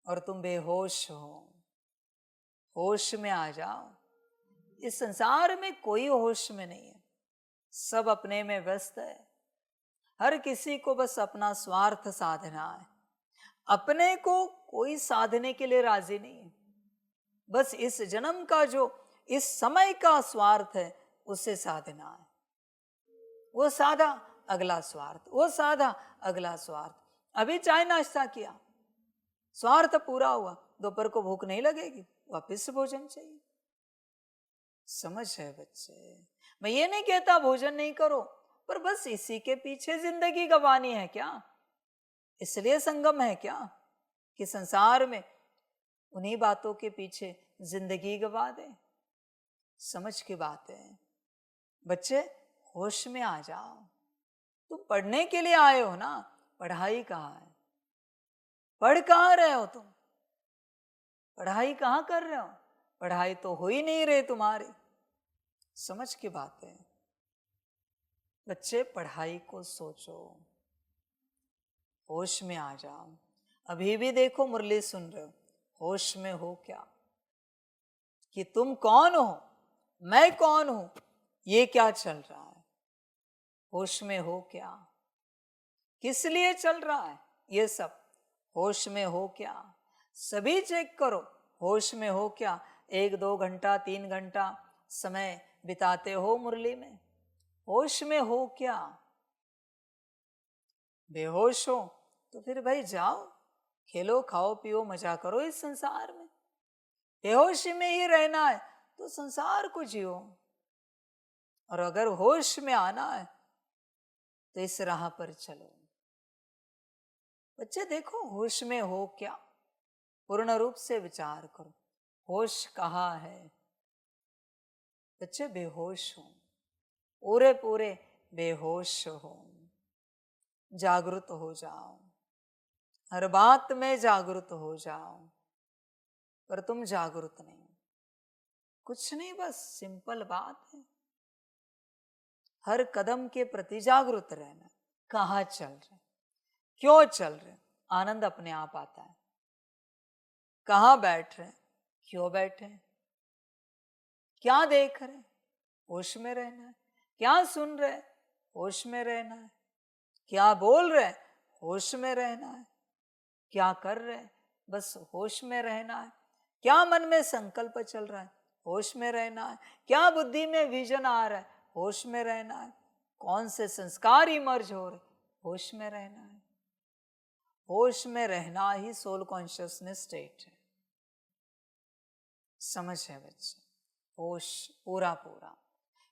D: और तुम बेहोश हो। होश में आ जाओ। इस संसार में कोई होश में नहीं है, सब अपने में व्यस्त है। हर किसी को बस अपना स्वार्थ साधना है, अपने को कोई साधने के लिए राजी नहीं है। बस इस जन्म का जो इस समय का स्वार्थ है उसे साधना है। वो साधा, अगला स्वार्थ, वो साधा, अगला स्वार्थ। अभी चाय नाश्ता किया, स्वार्थ पूरा हुआ, दोपहर को भूख नहीं लगेगी, वापस भोजन चाहिए। समझ है बच्चे? मैं ये नहीं कहता भोजन नहीं करो, पर बस इसी के पीछे जिंदगी गंवानी है क्या? इसलिए संगम है क्या कि संसार में उन्हीं बातों के पीछे जिंदगी गंवा दे? समझ की बात है बच्चे, होश में आ जाओ। तुम पढ़ने के लिए आए हो ना, पढ़ाई कहाँ है? पढ़ कहाँ रहे हो तुम? पढ़ाई कहाँ कर रहे हो? पढ़ाई तो हो ही नहीं रही तुम्हारी। समझ की बात है बच्चे, पढ़ाई को सोचो, होश में आ जाओ। अभी भी देखो मुरली सुन रहे हो, होश में हो क्या कि तुम कौन हो, मैं कौन हूं, ये क्या चल रहा है? होश में हो क्या? किस लिए चल रहा है ये सब? होश में हो क्या? सभी चेक करो, होश में हो क्या? 1-2 घंटा 3 घंटा समय बिताते हो मुरली में, होश में हो क्या? बेहोश हो तो फिर भाई जाओ, खेलो खाओ पियो मजा करो इस संसार में। बेहोशी में ही रहना है तो संसार को जियो, और अगर होश में आना है तो इस राह पर चलो। बच्चे देखो, होश में हो क्या? पूर्ण रूप से विचार करो, होश कहाँ है? बच्चे बेहोश हो, पूरे पूरे बेहोश हो। जागृत हो जाओ, हर बात में जागृत हो जाओ, पर तुम जागृत नहीं। कुछ नहीं, बस सिंपल बात है, हर कदम के प्रति जागृत रहना। कहाँ चल रहे, क्यों चल रहे, आनंद अपने आप आता है। कहाँ बैठ रहे, क्यों बैठे, क्या देख रहे, होश में रहना है। क्या सुन रहे, होश में रहना है। क्या बोल रहे, होश में रहना है। क्या कर रहे, बस होश में रहना है। क्या मन में संकल्प चल रहा है, होश में रहना है। क्या बुद्धि में विजन आ रहा है, होश में रहना है। कौन से संस्कार इमर्ज हो रहे, होश में रहना है। होश में रहना ही सोल कॉन्शियसनेस स्टेट है। समझ है बच्चे? होश पूरा पूरा।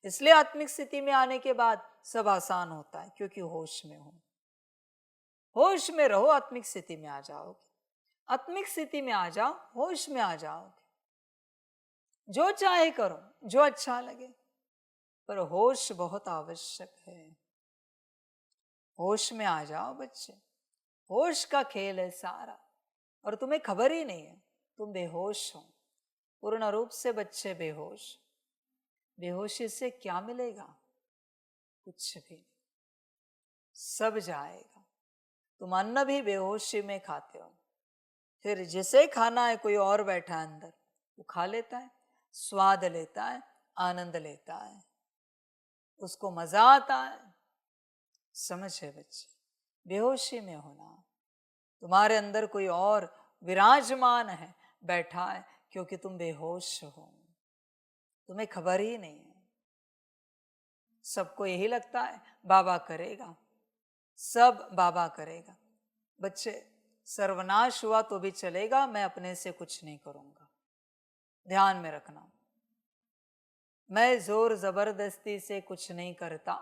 D: इसलिए आत्मिक स्थिति में आने के बाद सब आसान होता है, क्योंकि होश में हो। होश में रहो, आत्मिक स्थिति में आ जाओगे। आत्मिक स्थिति में आ जाओ, होश में आ जाओगे। जो चाहे करो, जो अच्छा लगे, पर होश बहुत आवश्यक है। होश में आ जाओ बच्चे, होश का खेल है सारा, और तुम्हें खबर ही नहीं है तुम बेहोश हो। पूर्ण रूप से बच्चे बेहोश। बेहोशी से क्या मिलेगा? कुछ भी नहीं, सब जाएगा। तुम अन्न भी बेहोशी में खाते हो, फिर जिसे खाना है कोई और बैठा है अंदर, वो खा लेता है, स्वाद लेता है, आनंद लेता है, उसको मजा आता है। समझ है बच्चे? बेहोशी में होना, तुम्हारे अंदर कोई और विराजमान है, बैठा है, क्योंकि तुम बेहोश हो, तुम्हें खबर ही नहीं है। सबको यही लगता है बाबा करेगा, सब बाबा करेगा। बच्चे, सर्वनाश हुआ तो भी चलेगा, मैं अपने से कुछ नहीं करूंगा। ध्यान में रखना, मैं जोर जबरदस्ती से कुछ नहीं करता,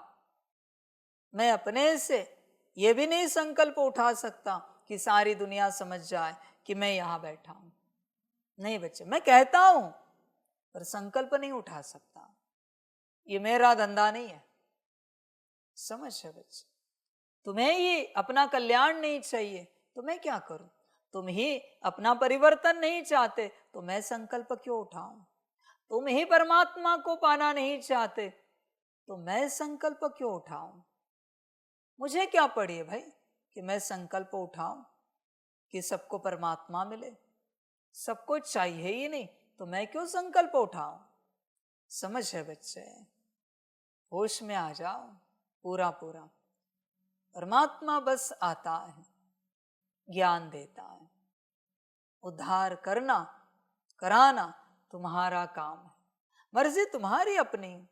D: मैं अपने से ये भी नहीं संकल्प उठा सकता कि सारी दुनिया समझ जाए कि मैं यहाँ बैठा हूं। नहीं बच्चे, मैं कहता हूं पर संकल्प नहीं उठा सकता। ये मेरा धंधा नहीं है। समझ है बच्चे? तुम्हें ही अपना कल्याण नहीं चाहिए तो मैं क्या करूं? तुम ही अपना परिवर्तन नहीं चाहते तो मैं संकल्प क्यों उठाऊं? तुम ही परमात्मा को पाना नहीं चाहते तो मैं संकल्प क्यों उठाऊं? मुझे क्या पड़ी है भाई कि मैं संकल्प उठाऊं कि सबको परमात्मा मिले? सबको चाहिए ही नहीं तो मैं क्यों संकल्प उठाऊं? समझ है बच्चे? होश में आ जाओ पूरा पूरा। परमात्मा बस आता है, ज्ञान देता है, उद्धार करना कराना तुम्हारा काम है। मर्जी तुम्हारी अपनी,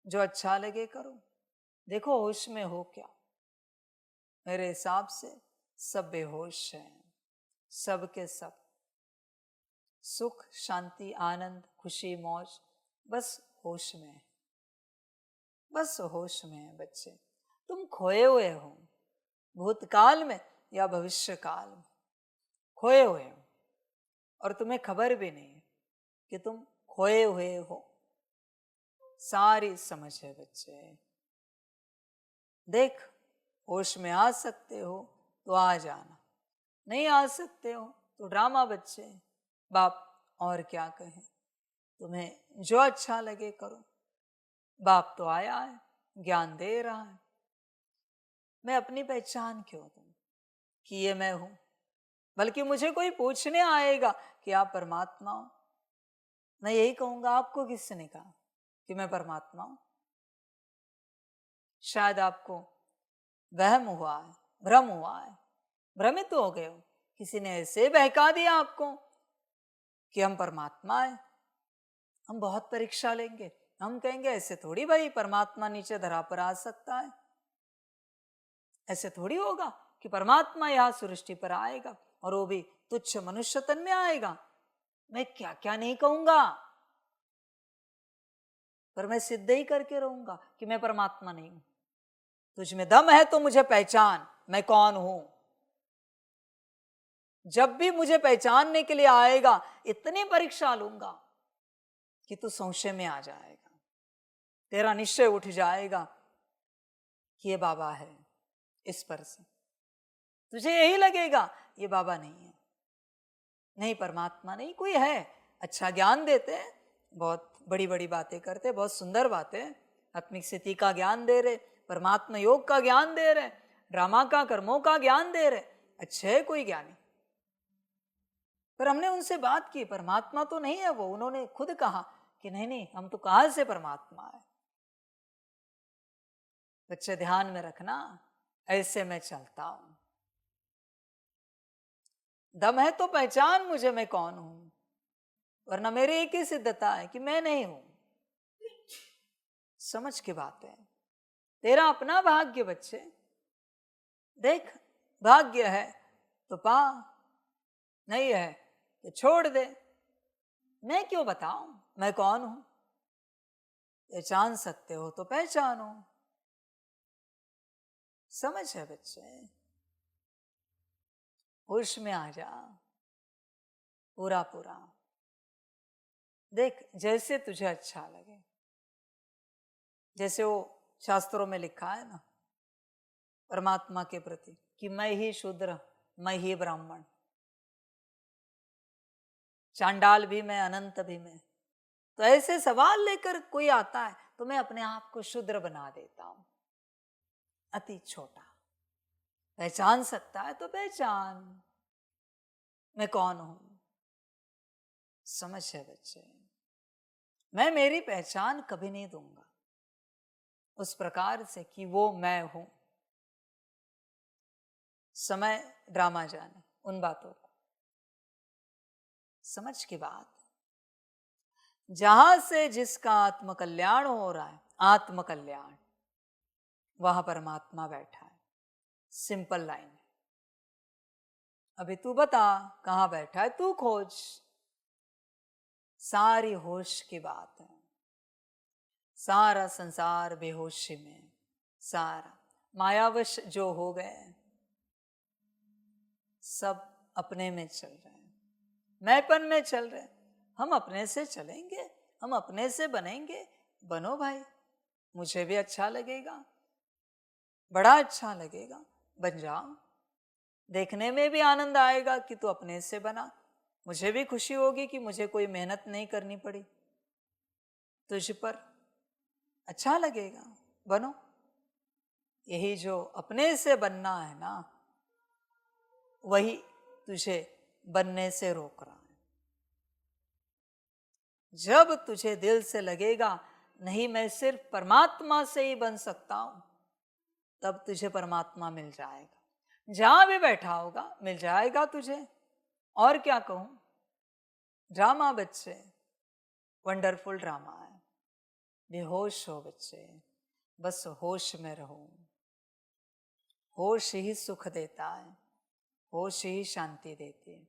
D: जो अच्छा लगे करो। देखो होश में हो क्या? मेरे हिसाब से सब बेहोश हैं, सब के सब। सुख शांति आनंद खुशी मौज बस होश में है, बस होश में है बच्चे। तुम खोए हुए हो भूतकाल में या भविष्य काल में, खोए हुए हो और तुम्हें खबर भी नहीं है कि तुम खोए हुए हो। सारी समझ है बच्चे। देख, होश में आ सकते हो तो आ जाना, नहीं आ सकते हो तो ड्रामा बच्चे। बाप और क्या कहे, तुम्हें जो अच्छा लगे करो। बाप तो आया है, ज्ञान दे रहा है। मैं अपनी पहचान क्यों दूं कि ये मैं हूं? बल्कि मुझे कोई पूछने आएगा कि आप परमात्मा हो, मैं यही कहूंगा आपको किसने कहा कि मैं परमात्मा हूं? शायद आपको वहम हुआ है, भ्रम हुआ है, भ्रमित तो हो गए हो। किसी ने ऐसे बहका दिया आपको कि हम परमात्मा है। हम बहुत परीक्षा लेंगे, हम कहेंगे ऐसे थोड़ी भाई परमात्मा नीचे धरा पर आ सकता है। ऐसे थोड़ी होगा कि परमात्मा यहां सृष्टि पर आएगा और वो भी तुच्छ मनुष्य तन में आएगा। मैं क्या क्या नहीं कहूंगा, पर मैं सिद्ध ही करके रहूंगा कि मैं परमात्मा नहीं हूं। तुझ में दम है तो मुझे पहचान, मैं कौन हूं। जब भी मुझे पहचानने के लिए आएगा इतनी परीक्षा लूंगा कि तू संशय में आ जाएगा, तेरा निश्चय उठ जाएगा कि ये बाबा है। इस पर से तुझे यही लगेगा ये बाबा नहीं है, नहीं परमात्मा नहीं, कोई है। अच्छा ज्ञान देते हैं, बहुत बड़ी बड़ी बातें करते, बहुत सुंदर बातें, आत्मिक स्थिति का ज्ञान दे रहे, परमात्मा योग का ज्ञान दे रहे, ड्रामा का कर्मों का ज्ञान दे रहे। अच्छे है कोई ज्ञानी, पर हमने उनसे बात की, परमात्मा तो नहीं है वो। उन्होंने खुद कहा कि नहीं नहीं, हम तो कहां से परमात्मा है। बच्चे ध्यान में रखना, ऐसे मैं चलता हूं। दम है तो पहचान मुझे, मैं कौन हूं, वरना मेरी एक ही सिद्धता है कि मैं नहीं हूं। समझ की बात है। तेरा अपना भाग्य बच्चे, देख भाग्य है तो पा, नहीं है तो छोड़ दे। मैं क्यों बताऊं मैं कौन हूं? पहचान सकते हो तो पहचानो। समझ है बच्चे? होश में आ जा पूरा पूरा। देख जैसे तुझे अच्छा लगे, जैसे वो शास्त्रों में लिखा है ना परमात्मा के प्रति कि मैं ही शूद्र, मैं ही ब्राह्मण, चांडाल भी मैं, अनंत भी मैं। तो ऐसे सवाल लेकर कोई आता है तो मैं अपने आप को शूद्र बना देता हूं, अति छोटा। पहचान सकता है तो पहचान, मैं कौन हूं। समझ है बच्चे? मैं मेरी पहचान कभी नहीं दूंगा उस प्रकार से कि वो मैं हूं। समय ड्रामा जाने उन बातों को। समझ की बात, जहां से जिसका आत्मकल्याण हो रहा है, आत्मकल्याण, वहां परमात्मा बैठा है। सिंपल लाइन है। अभी तू बता कहां बैठा है, तू खोज। सारी होश की बात है। सारा संसार बेहोशी में, सारा मायावश जो हो गए हैं, सब अपने में चल रहे हैं, मैंपन में चल रहे हैं। हम अपने से चलेंगे, हम अपने से बनेंगे। बनो भाई, मुझे भी अच्छा लगेगा, बड़ा अच्छा लगेगा, बन जाओ। देखने में भी आनंद आएगा कि तू अपने से बना। मुझे भी खुशी होगी कि मुझे कोई मेहनत नहीं करनी पड़ी तुझ पर। अच्छा लगेगा, बनो। यही जो अपने से बनना है ना, वही तुझे बनने से रोक रहा है। जब तुझे दिल से लगेगा नहीं मैं सिर्फ परमात्मा से ही बन सकता हूं, तब तुझे परमात्मा मिल जाएगा। जहां भी बैठा होगा मिल जाएगा तुझे। और क्या कहूं, ड्रामा बच्चे, वंडरफुल ड्रामा है। बेहोश हो बच्चे, बस होश में रहो। होश ही सुख देता है, होश ही शांति देती है,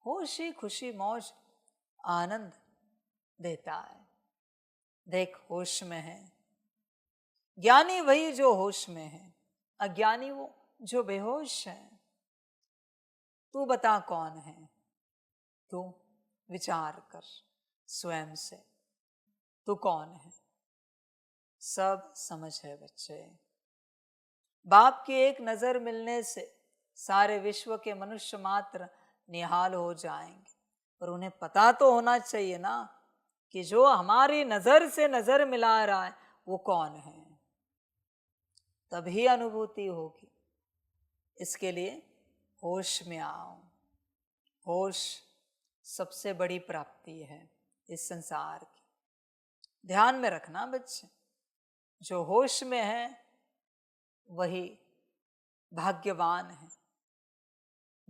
D: होश ही खुशी मौज आनंद देता है। देख, होश में है ज्ञानी, वही जो होश में है, अज्ञानी वो जो बेहोश है। तू बता कौन है, तू विचार कर स्वयं से, तू कौन है। सब समझ है बच्चे। बाप की एक नजर मिलने से सारे विश्व के मनुष्य मात्र निहाल हो जाएंगे, पर उन्हें पता तो होना चाहिए ना कि जो हमारी नजर से नजर मिला रहा है वो कौन है। तभी अनुभूति होगी। इसके लिए होश में आओ। होश सबसे बड़ी प्राप्ति है इस संसार की। ध्यान में रखना बच्चे, जो होश में है वही भाग्यवान है।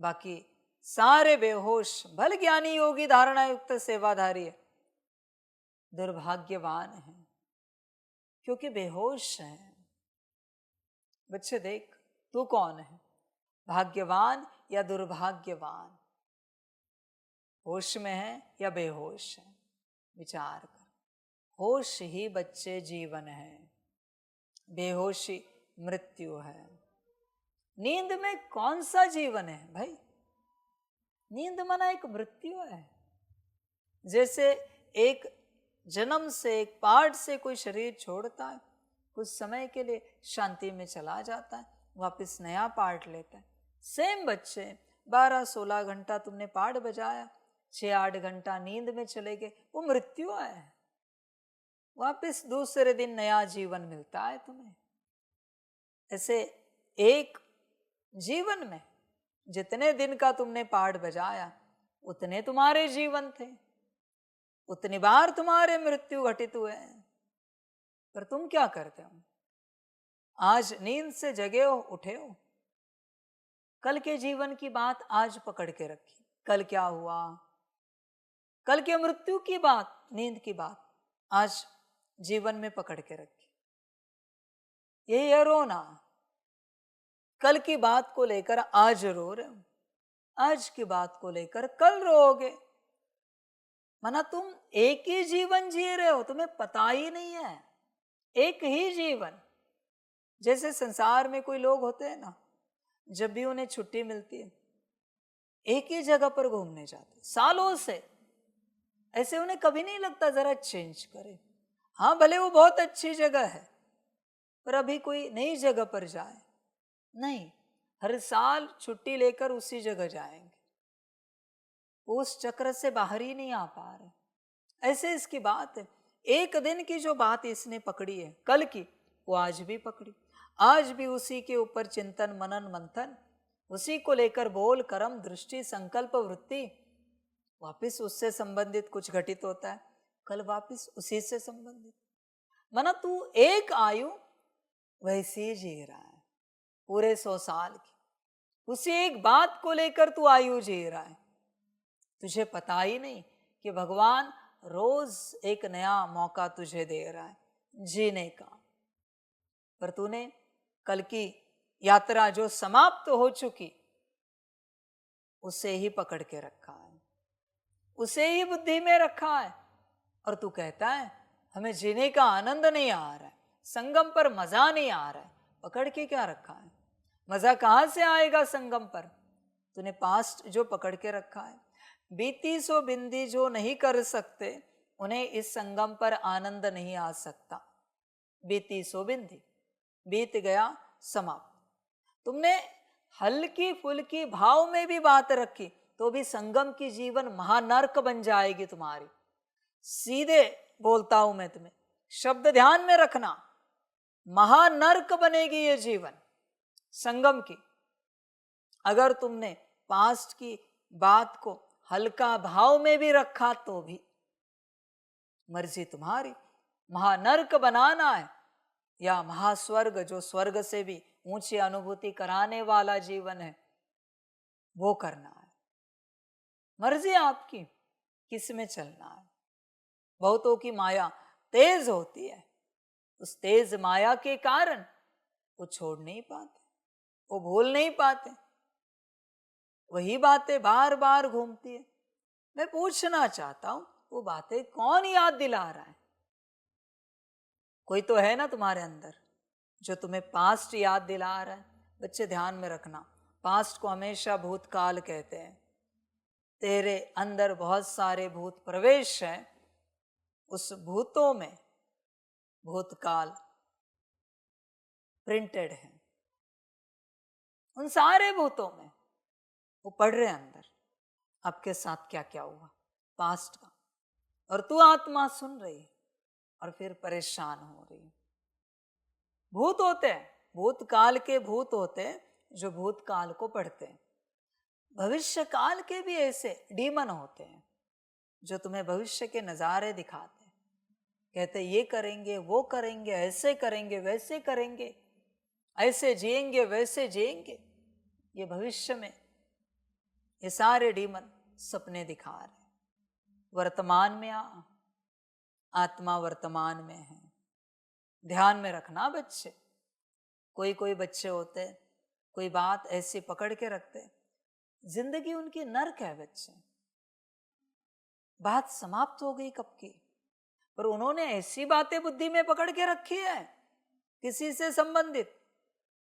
D: बाकी सारे बेहोश, भले ज्ञानी योगी धारणा युक्त सेवाधारी है, दुर्भाग्यवान है क्योंकि बेहोश है। बच्चे देख, तू कौन है, भाग्यवान या दुर्भाग्यवान, होश में है या बेहोश है, विचार कर। होश ही बच्चे जीवन है, बेहोशी मृत्यु है। नींद में कौन सा जीवन है भाई? नींद मना एक मृत्यु है। जैसे एक जन्म से, एक पार्ट से कोई शरीर छोड़ता है, कुछ समय के लिए शांति में चला जाता है, वापस नया पार्ट लेता है। सेम बच्चे, 12-16 घंटा तुमने पार्ट बजाया, 6-8 घंटा नींद में चले गए, वो मृत्यु है। वापस दूसरे दिन नया जीवन मिलता है तुम्हें। ऐसे एक जीवन में जितने दिन का तुमने पार्ट बजाया उतने तुम्हारे जीवन थे, उतनी बार तुम्हारे मृत्यु घटित हुए हैं। पर तुम क्या करते हो? आज नींद से जगे हो, उठे हो, कल के जीवन की बात आज पकड़ के रखी। कल क्या हुआ, कल के मृत्यु की बात, नींद की बात आज जीवन में पकड़ के रखी। यही है रोना। कल की बात को लेकर आज रो रहे हो, आज की बात को लेकर कल रोओगे। माना तुम एक ही जीवन जी रहे हो, तुम्हें पता ही नहीं है। एक ही जीवन। जैसे संसार में कोई लोग होते हैं ना, जब भी उन्हें छुट्टी मिलती है एक ही जगह पर घूमने जाते सालों से। ऐसे उन्हें कभी नहीं लगता जरा चेंज करे। हाँ, भले वो बहुत अच्छी जगह है पर अभी कोई नई जगह पर जाए, नहीं, हर साल छुट्टी लेकर उसी जगह जाएंगे। उस चक्र से बाहर ही नहीं आ पा रहे। ऐसे इसकी बात है। एक दिन की जो बात इसने पकड़ी है कल की, वो आज भी पकड़ी। आज भी उसी के ऊपर चिंतन मनन मंथन, उसी को लेकर बोल कर्म दृष्टि संकल्प वृत्ति। वापिस उससे संबंधित कुछ घटित होता है, कल वापिस उसी से संबंधित। माना तू एक आयु वैसी जी रहा है, पूरे 100 साल की। उसी एक बात को लेकर तू आयु जी रहा है। तुझे पता ही नहीं कि भगवान रोज एक नया मौका तुझे दे रहा है जीने का। पर तूने कल की यात्रा जो समाप्त हो चुकी उसे ही पकड़ के रखा है, उसे ही बुद्धि में रखा है। और तू कहता है हमें जीने का आनंद नहीं आ रहा है, संगम पर मजा नहीं आ रहा है, पकड़ के क्या रखा है? मजा कहाँ से आएगा संगम पर? तूने पास्ट जो पकड़ के रखा है, बीती सो बिंदी जो नहीं कर सकते उन्हें इस संगम पर आनंद नहीं आ सकता। बीती सो बिंदी, बीत गया, समाप्त। तुमने हल्की फुल्की भाव में भी बात रखी तो भी संगम की जीवन महानर्क बन जाएगी तुम्हारी। सीधे बोलता हूं मैं तुम्हें, शब्द ध्यान में रखना, महानर्क बनेगी ये जीवन संगम की। अगर तुमने पास्ट की बात को हल्का भाव में भी रखा तो भी मर्जी तुम्हारी। महानर्क बनाना है या महास्वर्ग जो स्वर्ग से भी ऊंची अनुभूति कराने वाला जीवन है वो करना है। मर्जी आपकी किस में चलना है। बहुतों की माया तेज होती है, उस तेज माया के कारण वो छोड़ नहीं पाते, वो भूल नहीं पाते, वही बातें बार बार घूमती है। मैं पूछना चाहता हूं वो बातें कौन याद दिला रहा है? कोई तो है ना तुम्हारे अंदर जो तुम्हें पास्ट याद दिला रहा है। बच्चे ध्यान में रखना, पास्ट को हमेशा भूतकाल कहते हैं। तेरे अंदर बहुत सारे भूत प्रवेश हैं, उस भूतों में भूतकाल प्रिंटेड है। उन सारे भूतों में वो पढ़ रहे अंदर आपके साथ क्या क्या हुआ पास्ट का, और तू आत्मा सुन रही है और फिर परेशान हो रही है। भूत होते हैं, भूतकाल के भूत होते हैं जो भूतकाल को पढ़ते हैं। भविष्य काल के भी ऐसे डीमन होते हैं जो तुम्हें भविष्य के नजारे दिखाते हैं, कहते ये करेंगे वो करेंगे, ऐसे करेंगे वैसे करेंगे, ऐसे जिएंगे वैसे जिएंगे। ये भविष्य में ये सारे डीमन सपने दिखा रहे। वर्तमान में आत्मा वर्तमान में है। ध्यान में रखना बच्चे। कोई कोई बच्चे होते हैं कोई बात ऐसी पकड़ के रखते, जिंदगी उनकी नर्क है बच्चे। बात समाप्त हो गई कब की, पर उन्होंने ऐसी बातें बुद्धि में पकड़ के रखी है किसी से संबंधित,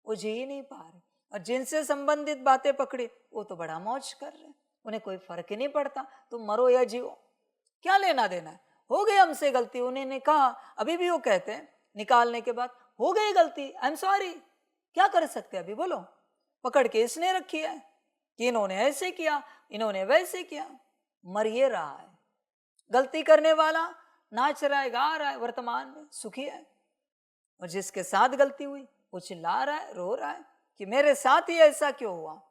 D: वो जी ही नहीं पा रहे। और जिनसे संबंधित बातें पकड़ी वो तो बड़ा मौज कर रहे, उन्हें कोई फर्क ही नहीं पड़ता तुम मरो या जियो, क्या लेना देना है। हो गई हमसे गलती, उन्होंने कहा, अभी भी वो कहते हैं निकालने के बाद, हो गई गलती, आई एम सॉरी। क्या कर सकते अभी बोलो? पकड़ के इसने रखी है कि इन्होंने ऐसे किया इन्होंने वैसे किया। मर ये रहा है, गलती करने वाला नाच रहा है गा रहा है, वर्तमान में सुखी है, और जिसके साथ गलती हुई वो चिल्ला रहा है रो रहा है कि मेरे साथ ही ऐसा क्यों हुआ।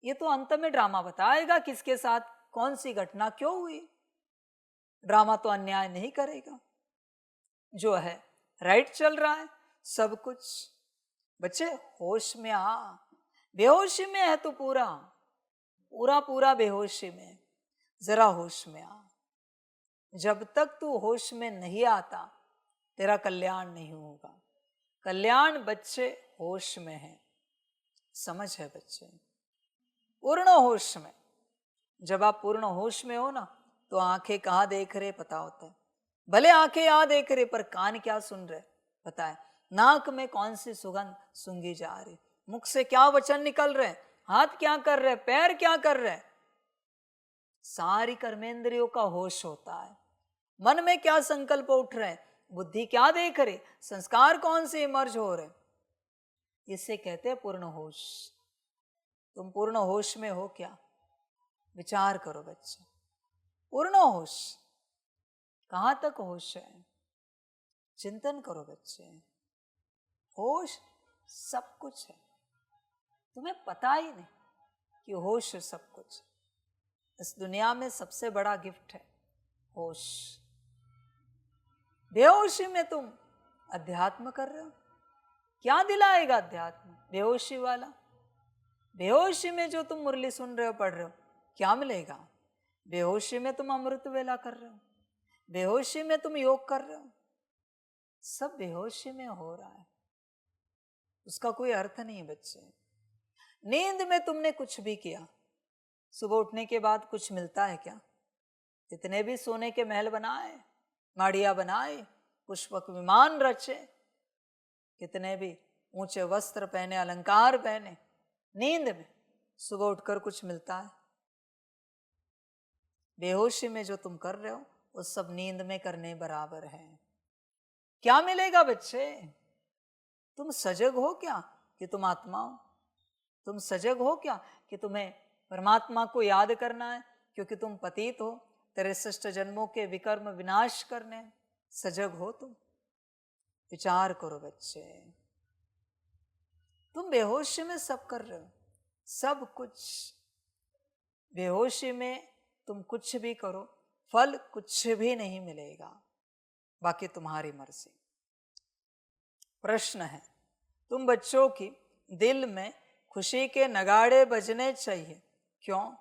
D: ये तो अंत में ड्रामा बताएगा किसके साथ कौन सी घटना क्यों हुई। ड्रामा तो अन्याय नहीं करेगा, जो है राइट चल रहा है सब कुछ। बच्चे होश में आ, बेहोशी में है तो पूरा पूरा पूरा बेहोशी में, जरा होश में आ। जब तक तू होश में नहीं आता तेरा कल्याण नहीं होगा। कल्याण बच्चे होश में है, समझ है बच्चे, पूर्ण होश में। जब आप पूर्ण होश में हो ना तो आंखें कहाँ देख रहे पता होता है। भले आंखें यहाँ देख रहे पर कान क्या सुन रहे पता है। नाक में कौन सी सुगंध सूंघी जा रही, मुख से क्या वचन निकल रहे, हाथ क्या कर रहे, पैर क्या कर रहे, सारी कर्मेंद्रियों का होश होता है। मन में क्या संकल्प उठ रहे, बुद्धि क्या देख रही, संस्कार कौन से इमर्ज हो रहे, इसे कहते हैं पूर्ण होश। तुम पूर्ण होश में हो क्या? विचार करो बच्चे, पूर्ण होश कहां तक होश है? चिंतन करो बच्चे। होश सब कुछ है, तुम्हें पता ही नहीं कि होश सब कुछ। इस दुनिया में सबसे बड़ा गिफ्ट है होश। बेहोशी में तुम अध्यात्म कर रहे हो, क्या दिलाएगा अध्यात्म बेहोशी वाला? बेहोशी में जो तुम मुरली सुन रहे हो पढ़ रहे हो क्या मिलेगा? बेहोशी में तुम अमृत वेला कर रहे हो, बेहोशी में तुम योग कर रहे हो, सब बेहोशी में हो रहा है, उसका कोई अर्थ नहीं है बच्चे। नींद में तुमने कुछ भी किया, सुबह उठने के बाद कुछ मिलता है क्या? जितने भी सोने के महल बनाए, माड़िया बनाए, पुष्पक विमान रचे, कितने भी ऊंचे वस्त्र पहने, अलंकार पहने, नींद में सुबह उठकर कुछ मिलता है? बेहोशी में जो तुम कर रहे हो वो सब नींद में करने बराबर है। क्या मिलेगा बच्चे? तुम सजग हो क्या कि तुम आत्मा हो? तुम सजग हो क्या कि तुम्हें परमात्मा को याद करना है क्योंकि तुम पतित हो, 63 जन्मों के विकर्म विनाश करने हैं? सजग हो तुम? विचार करो बच्चे। तुम बेहोशी में सब कर रहे हो, सब कुछ। बेहोशी में तुम कुछ भी करो, फल कुछ भी नहीं मिलेगा, बाकी तुम्हारी मर्जी। प्रश्न है, तुम बच्चों की दिल में खुशी के नगाड़े बजने चाहिए, क्यों?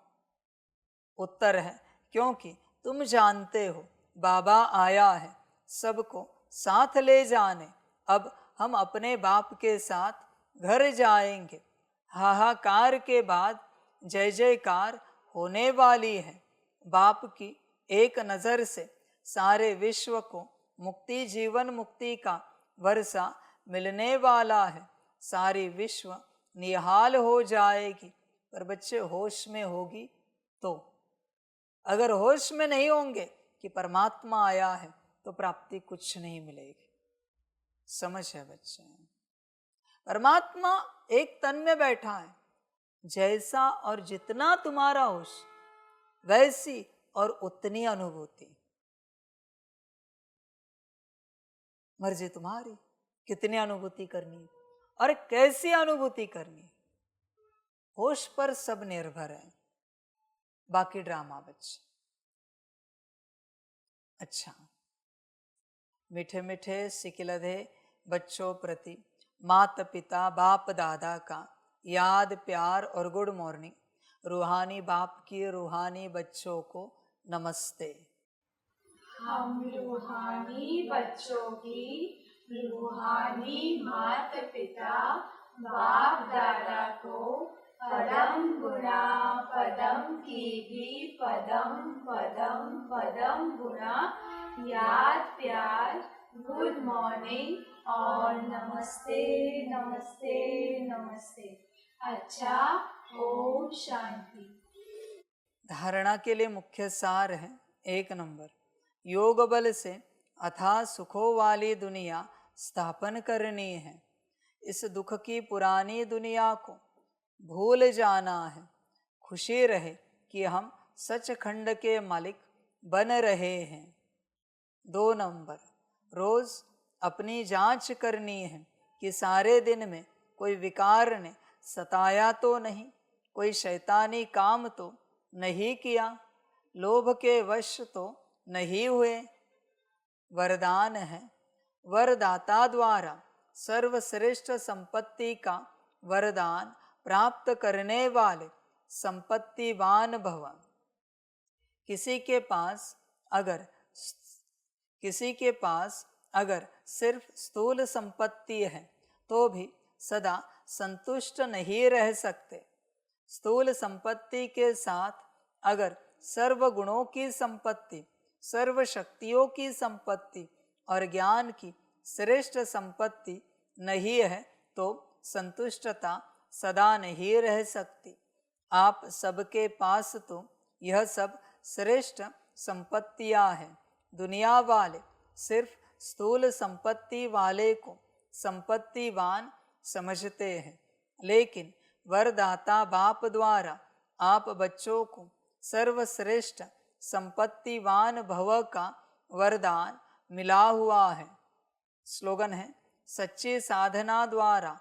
D: उत्तर है, क्योंकि तुम जानते हो बाबा आया है सबको साथ ले जाने। अब हम अपने बाप के साथ घर जाएंगे। हाहाकार के बाद जय जयकार होने वाली है। बाप की एक नज़र से सारे विश्व को मुक्ति, जीवन मुक्ति का वर्षा मिलने वाला है। सारी विश्व निहाल हो जाएगी, पर बच्चे होश में होगी तो। अगर होश में नहीं होंगे कि परमात्मा आया है तो प्राप्ति कुछ नहीं मिलेगी। समझ है बच्चे? परमात्मा एक तन में बैठा है। जैसा और जितना तुम्हारा होश, वैसी और उतनी अनुभूति। मर्जी तुम्हारी कितनी अनुभूति करनी और कैसी अनुभूति करनी, होश पर सब निर्भर है। बाकी ड्रामा बच्चे। अच्छा, मीठे मीठे सिकिलधे बच्चों प्रति माता पिता बाप दादा का याद, प्यार और गुड मॉर्निंग। रूहानी बाप की रूहानी बच्चों को नमस्ते।
E: हम रूहानी बच्चों की रूहानी माता पिता बाप दादा को पदम गुणा पदम की भी पदम पदम पदम गुणा याद, प्यार, गुड मॉर्निंग और नमस्ते नमस्ते नमस्ते। अच्छा, ओम शांति।
D: धारणा के लिए मुख्य सार है, 1 नंबर, योग बल से अथाह सुखों वाली दुनिया स्थापन करनी है। इस दुख की पुरानी दुनिया को भूल जाना है। खुशी रहे कि हम सचखंड के मालिक बन रहे हैं। 2 नंबर, रोज अपनी जांच करनी है कि सारे दिन में कोई विकार ने सताया तो नहीं, कोई शैतानी काम तो नहीं किया, लोभ के वश तो नहीं हुए। वरदान है, वरदाता द्वारा सर्वश्रेष्ठ संपत्ति का वरदान प्राप्त करने वाले संपत्तिवान भव। किसी के पास अगर सिर्फ स्थूल संपत्ति है तो भी सदा संतुष्ट नहीं रह सकते। स्थूल संपत्ति के साथ अगर सर्व गुणों की संपत्ति, सर्व शक्तियों की संपत्ति और ज्ञान की श्रेष्ठ संपत्ति नहीं है तो संतुष्टता सदा नहीं रह सकती। आप सबके पास तो यह सब श्रेष्ठ संपत्तियां हैं। दुनिया वाले सिर्फ स्थूल संपत्ति वाले को संपत्तिवान समझते हैं, लेकिन वरदाता बाप द्वारा आप बच्चों को सर्वश्रेष्ठ संपत्तिवान भव का वरदान मिला हुआ है। स्लोगन है, सच्ची साधना द्वारा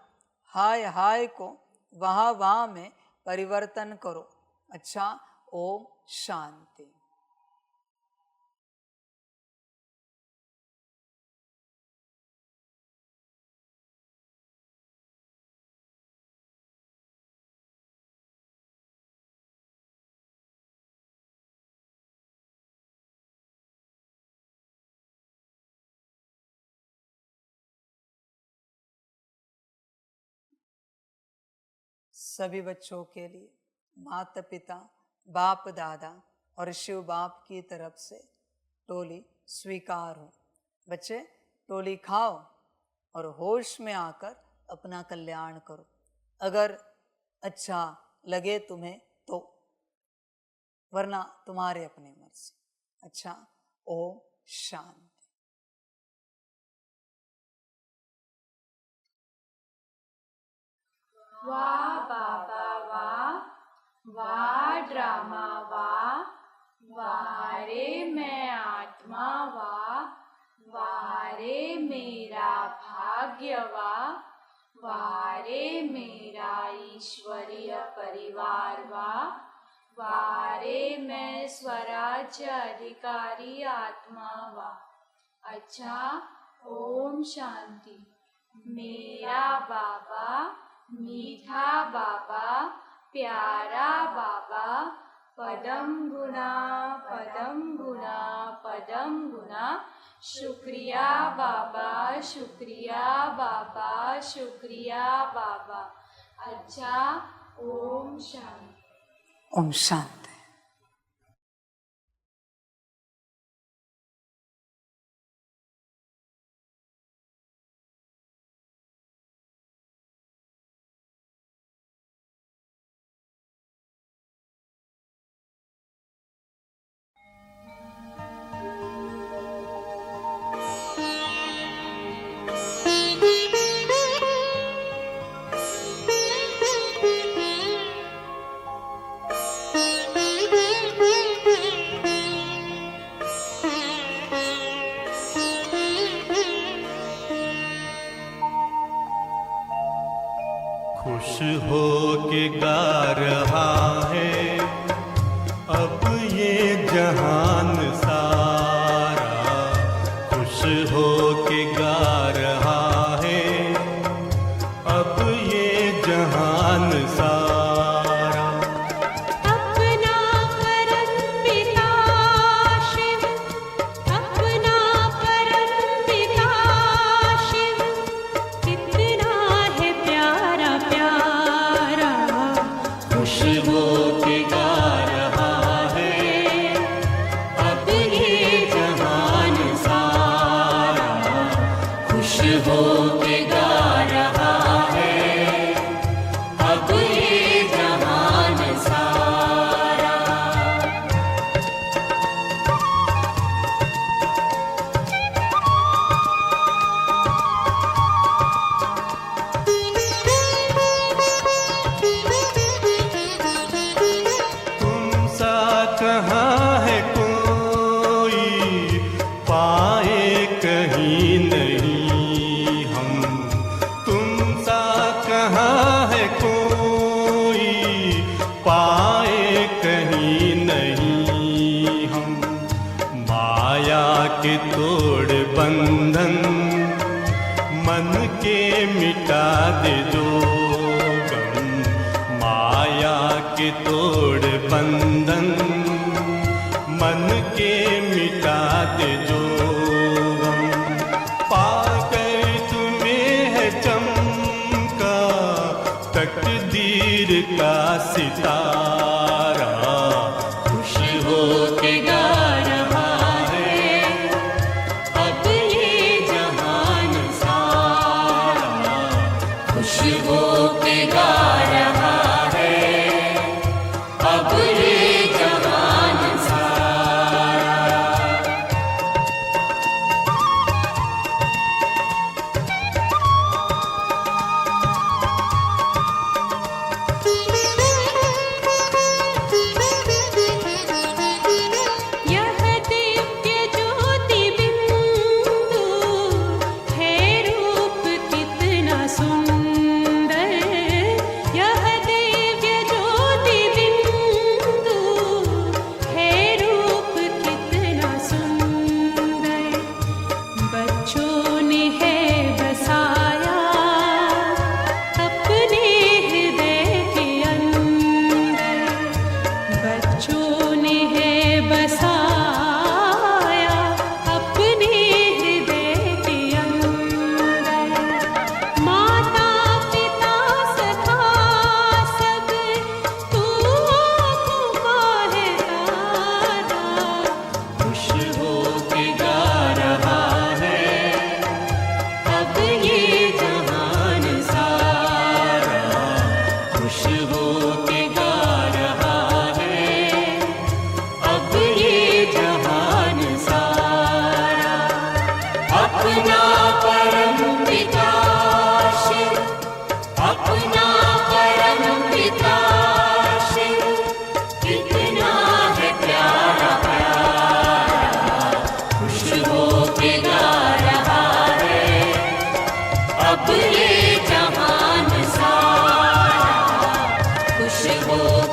D: हाय हाय को वाह वाह में परिवर्तन करो। अच्छा, ओम शांति। सभी बच्चों के लिए माता पिता बाप दादा और शिव बाप की तरफ से टोली स्वीकार हो। बच्चे टोली खाओ और होश में आकर अपना कल्याण करो। अगर अच्छा लगे तुम्हें तो, वरना तुम्हारे अपनी मर्जी। अच्छा, ओम शांति।
E: वाह बाबा वाह, वाह ड्रामा वाह, वाह रे मैं आत्मा वाह, वाह रे मेरा भाग्य वाह, वाह रे मेरा ईश्वरीय परिवार वाह, वाह रे मैं स्वराज्य अधिकारी आत्मा वाह। अच्छा, ओम शांति। मेरा बाबा, मीठा बाबा, प्यारा बाबा, पदम गुना पदम गुना पदम गुना, शुक्रिया बाबा, शुक्रिया बाबा, शुक्रिया बाबा। अच्छा, ओम शांति।
D: ओम शांति।
B: खुश हो के गा रहा है अब ये जहान सारा, खुश हो के गा रहा है अब ये जहान सारा।
A: अपना परम पिता शिव, अपना परम पिता शिव, कितना है प्यारा प्यारा।
B: खुश हो के गा रहा है अब ये जहान सारा, खुश हो के गा रहा है अब ये जहान सारा। तुम सा कहाँ है कोई पाए कहीं नहीं हम, तुम सा कहाँ है कोई पाए कहीं नहीं हम। माया के तोड़ बंधन मन के मिटा दे जो गम, माया के तोड़ बंधन मन के मिटा दे जो गम। पाकर तुम्हें है चमका तकदीर का सितारा, खुश हो के गा रहा है अब ये जहान सारा, खुश हो के गा रहा है अब ये जहान सारा।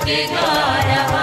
B: के गा रहा